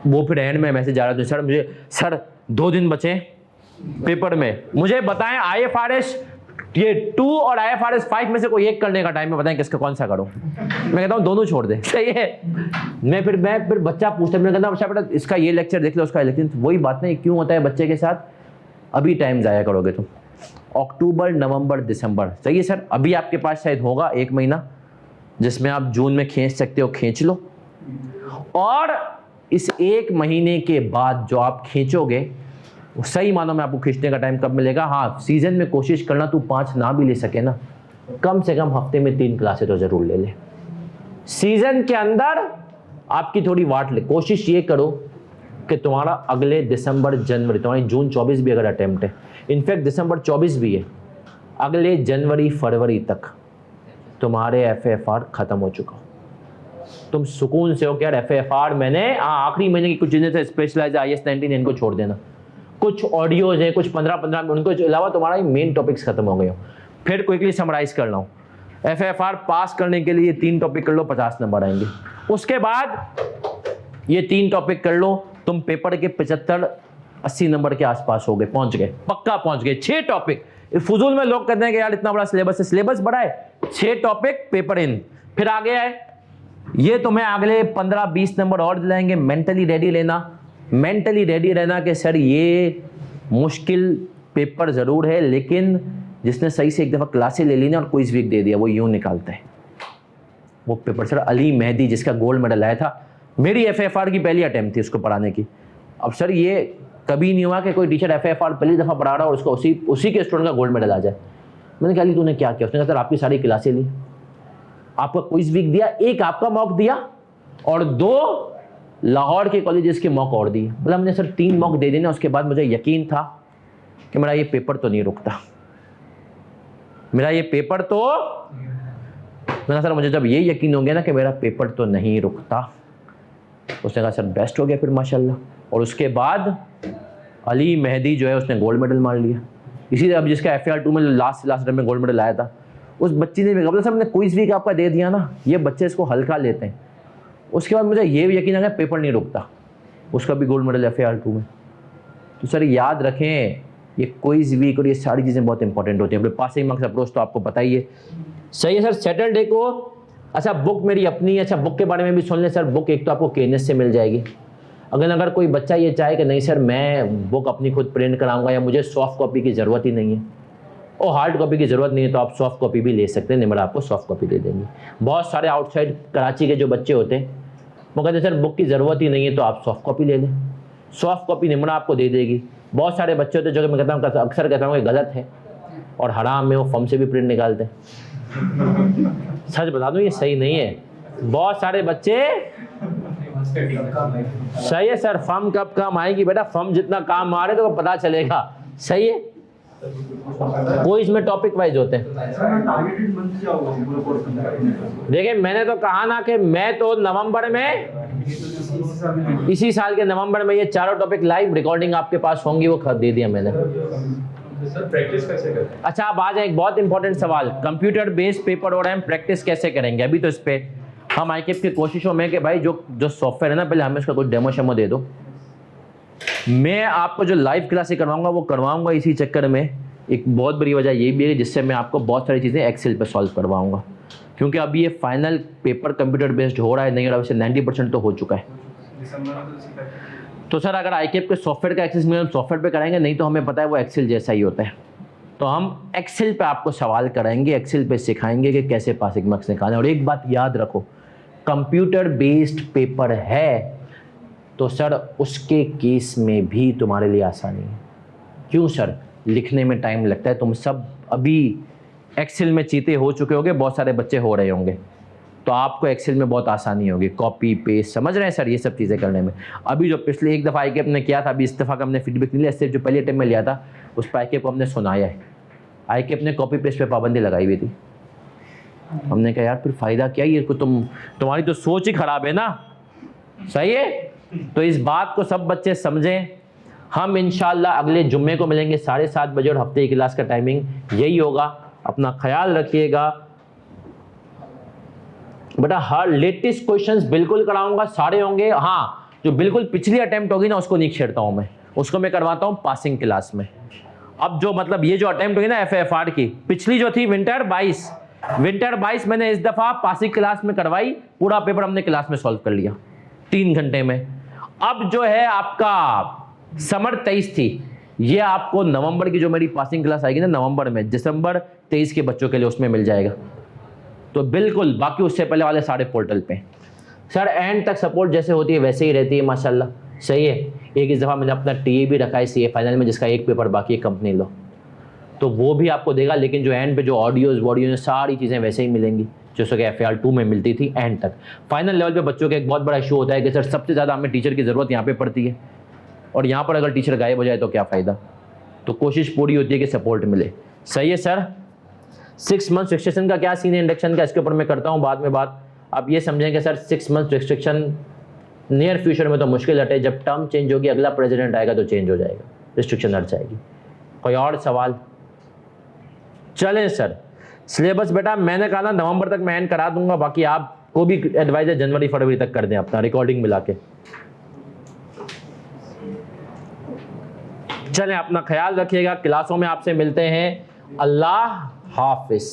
वो फिर एंड में मैसेज आ रहा था सर मुझे, सर 2 दिन बचे पेपर में, मुझे बताएं IFRS ये 2 और IFRS 5 में से कोई एक करने का टाइम है, बताएं किसका कौन सा करूं। मैं कहता हूं दोनों छोड़ दे, सही है। मैं फिर बच्चा पूछता है, मैं कहता अच्छा बेटा इसका ये लेक्चर देख लो, उसका लेक्चर, वही बात नहीं क्यों होता है बच्चे के साथ, अभी टाइम ज़ाया करोगे तुम। अक्टूबर नवंबर दिसंबर, सही है सर। अभी आपके पास शायद होगा 1 महीना जिसमें आप जून में खींच सकते हो, खींच लो। और इस 1 महीने के बाद जो आप खींचोगे, सही मानो में आपको खींचने का टाइम कब मिलेगा, हाँ सीजन में कोशिश करना तू 5 ना भी ले सके ना, कम से कम हफ्ते में 3 क्लासें तो जरूर ले ले। सीजन के अंदर आपकी थोड़ी वाट ले, कोशिश ये करो कि तुम्हारा अगले दिसंबर जनवरी, तुम्हारी जून 24 भी अगर अटेम्प्ट है, इनफैक्ट दिसंबर 24 भी है, अगले जनवरी फरवरी तक तुम्हारे FAFR खत्म हो चुका हो। तुम सुकून से हो कि यार FAFR मैंने आखिरी महीने की कुछ चीजें थे, स्पेशलाइज IS-19 इनको छोड़ देना, कुछ ऑडियोज हैं, कुछ 15-15 मिनट, उनको अलावा तुम्हारा मेन टॉपिक्स खत्म हो गए हो। फिर क्विकली समराइज कर रहा हूँ, FAFR पास करने के लिए 3 टॉपिक कर लो, 50 नंबर आएंगे। उसके बाद ये 3 टॉपिक कर लो, तुम पेपर के 75-80 नंबर के आसपास हो गए, पहुंच गए, पक्का पहुंच गए। 6 टॉपिक, फुजूल में लोग कहते हैं कि यार इतना बड़ा सिलेबस है, सिलेबस बड़ा है, 6 टॉपिक पेपर इन। फिर आगे आए, ये तुम्हें अगले 15-20 नंबर और दिलाएंगे। मेंटली रेडी लेना, मेंटली रेडी रहना कि सर ये मुश्किल पेपर जरूर है, लेकिन जिसने सही से एक दफ़ा क्लासें ले ली ना और क्विज वीक दे दिया, वो यूं निकालता है वो पेपर। सर अली मेहदी जिसका गोल्ड मेडल आया था, मेरी FAFR की पहली अटेम्प्ट थी उसको पढ़ाने की। अब सर ये कभी नहीं हुआ कि कोई टीचर FAFR पहली दफ़ा पढ़ा रहा और उसको उसी के स्टूडेंट का गोल्ड मेडल आ जाए। मैंने कहा अली तूने क्या किया? उसने कहा सर आपकी सारी क्लासें ली, आपका क्विज वीक दिया, एक आपका मॉक दिया और 2 लाहौर के कॉलेजेस के मॉक और दिए। मतलब हमने सर 3 मॉक दे देना, उसके बाद मुझे यकीन था कि मेरा ये पेपर तो नहीं रुकता, मेरा ये पेपर तो, मैंने सर मुझे जब ये यकीन हो गया ना कि मेरा पेपर तो नहीं रुकता, उसने कहा सर बेस्ट हो गया फिर माशाल्लाह। और उसके बाद अली मेहदी जो है उसने गोल्ड मेडल मार लिया। इसी तरह अब जिसका FAR2 में लास्ट रन में गोल्ड मेडल आया था, उस बच्ची ने भी कहा सर मैंने क्विज वीक आपका दे दिया ना, ये बच्चे इसको हल्का लेते हैं। उसके बाद मुझे ये भी यकीन आ गया पेपर नहीं रुकता, उसका भी गोल्ड मेडल FAR2 में। तो सर याद रखें ये क्विज वीक और ये सारी चीज़ें बहुत इंपॉर्टेंट होती हैं। अपने पासिंग मार्क्स अप्रोच तो आपको पता ही है, सही है सर। सैटरडे को, अच्छा बुक मेरी अपनी है, अच्छा बुक के बारे में भी सुन लें सर। बुक एक तो आपको KNS से मिल जाएगी। अगर कोई बच्चा ये चाहे कि नहीं सर मैं बुक अपनी खुद प्रिंट कराऊंगा या मुझे सॉफ्ट कॉपी की ज़रूरत ही नहीं है और हार्ड कॉपी की ज़रूरत नहीं है, तो आप सॉफ्ट कॉपी भी ले सकते हैं, निमरा आपको सॉफ्ट कॉपी दे देंगे। बहुत सारे आउटसाइड कराची के जो बच्चे होते हैं वो कहते हैं सर बुक की ज़रूरत ही नहीं है, तो आप सॉफ्ट कॉपी ले लें, सॉफ्ट कॉपी निमरा आपको दे देगी। बहुत सारे बच्चे होते हैं जो कि मैं कहता हूँ, अक्सर कहता हूँ कि गलत है और हराम में वो फम से भी प्रिंट निकालते हैं। सच बता दूँ ये सही नहीं है। बहुत सारे बच्चे, सही है सर, फम कब काम आएगी बेटा, फम जितना काम आ रहे तो पता चलेगा, सही है। कोई इसमें टॉपिक वाइज होते हैं। देखिए मैंने तो कहा ना कि मैं तो नवंबर में, इसी साल के नवंबर में ये चारों टॉपिक लाइव रिकॉर्डिंग आपके पास होंगी, वो दे दिया मैंने। सर प्रैक्टिस कैसे करते हैं? अच्छा अब आ जाए एक बहुत इंपॉर्टेंट सवाल, कंप्यूटर बेस्ड पेपर हो रहा है, हम प्रैक्टिस कैसे करेंगे? अभी तो इस पे हम ICAP की कोशिशों में कि भाई जो सॉफ्टवेयर है ना, पहले हमें उसका कुछ डेमो शेमो दे दो। मैं आपको जो लाइव क्लासेस करवाऊंगा वो करवाऊंगा इसी चक्कर में, एक बहुत बड़ी वजह ये भी है जिससे मैं आपको बहुत सारी चीज़ें एक्सेल पे सॉल्व करवाऊंगा, क्योंकि अभी ये फाइनल पेपर कंप्यूटर बेस्ड हो रहा है, नहीं हो रहा, वैसे 90% तो हो चुका है। तो सर अगर ICAP के सॉफ्टवेयर का एक्सेस में हम सॉफ्टवेयर पे कराएंगे, नहीं तो हमें पता है वो एक्सेल जैसा ही होता है, तो हम एक्सेल पे आपको सवाल कराएंगे, एक्सेल पे सिखाएंगे कि कैसे पासिंग मार्क्स निकालें। और एक बात याद रखो, कंप्यूटर बेस्ड पेपर है तो सर उसके केस में भी तुम्हारे लिए आसानी है। क्यों सर? लिखने में टाइम लगता है, तुम सब अभी एक्सेल में चीते हो चुके होंगे, बहुत सारे बच्चे हो रहे होंगे, तो आपको एक्सेल में बहुत आसानी होगी, कॉपी पेस्ट, समझ रहे हैं सर, ये सब चीज़ें करने में। अभी जो पिछले एक दफ़ा ICAP ने किया था, अभी इस दफ़ा का हमने फीडबैक नहीं लिया, इससे जो पहले अटेम्प्ट में लिया था उस पर ICAP को हमने सुनाया है। ICAP ने कॉपी पेस्ट पे पाबंदी लगाई हुई थी। हमने कहा यार फिर फ़ायदा क्या, ये तुम्हारी तो सोच ही ख़राब है ना, सही है। तो इस बात को सब बच्चे समझें। हम इंशाल्लाह अगले जुम्मे को मिलेंगे 7:30 बजे और हफ्ते की क्लास का टाइमिंग यही होगा। अपना ख्याल रखिएगा बेटा, हर लेटेस्ट क्वेश्चंस बिल्कुल कराऊंगा, सारे होंगे। हाँ जो बिल्कुल पिछली अटेम्प्ट होगी ना उसको नहीं छेड़ता हूँ मैं, उसको मैं करवाता हूँ पासिंग क्लास में। अब जो मतलब ये जो अटेम्प्ट होगी ना FAFR की, पिछली जो थी विंटर 22 मैंने इस दफ़ा पासिंग क्लास में करवाई, पूरा पेपर हमने क्लास में सॉल्व कर लिया 3 घंटे में। अब जो है आपका समर 23 थी, ये आपको नवंबर की जो मेरी पासिंग क्लास आएगी ना नवंबर में, दिसंबर 23 के बच्चों के लिए उसमें मिल जाएगा, तो बिल्कुल बाकी उससे पहले वाले सारे पोर्टल पे। सर एंड तक सपोर्ट जैसे होती है वैसे ही रहती है माशाल्लाह, सही है। एक इस दफ़ा मैंने अपना TA भी रखा है CA फाइनल में, जिसका एक पेपर बाकी है कंपनी लो, तो वो भी आपको देगा, लेकिन जो एंड पे जो ऑडियोज वॉडियो सारी चीज़ें वैसे ही मिलेंगी जैसे कि FAR 2 में मिलती थी एंड तक। फाइनल लेवल पे बच्चों का एक बहुत बड़ा इशू होता है कि सर सबसे ज़्यादा हमें टीचर की ज़रूरत यहाँ पे पड़ती है, और यहाँ पर अगर टीचर गायब हो जाए तो क्या फ़ायदा। तो कोशिश पूरी होती है कि सपोर्ट मिले। सही है सर। 6 मंथ रिस्ट्रिक्शन का क्या सीन है इंडक्शन का, इसके ऊपर मैं करता हूँ बाद में बात। आप ये समझें कि sir 6 month restriction near future में तो मुश्किल हटे, जब टर्म चेंज होगी अगला प्रेसिडेंट आएगा तो चेंज हो जाएगा, रिस्ट्रिक्शन हट जाएगी। कोई और सवाल? चलें सर। सिलेबस बेटा मैंने कहा ना नवंबर तक मैं एंड करा दूंगा, बाकी आपको भी एडवाइस है जनवरी फरवरी तक कर दें अपना रिकॉर्डिंग मिला के। चलें, अपना ख्याल रखिएगा, क्लासों में आपसे मिलते हैं। अल्लाह हाफिज।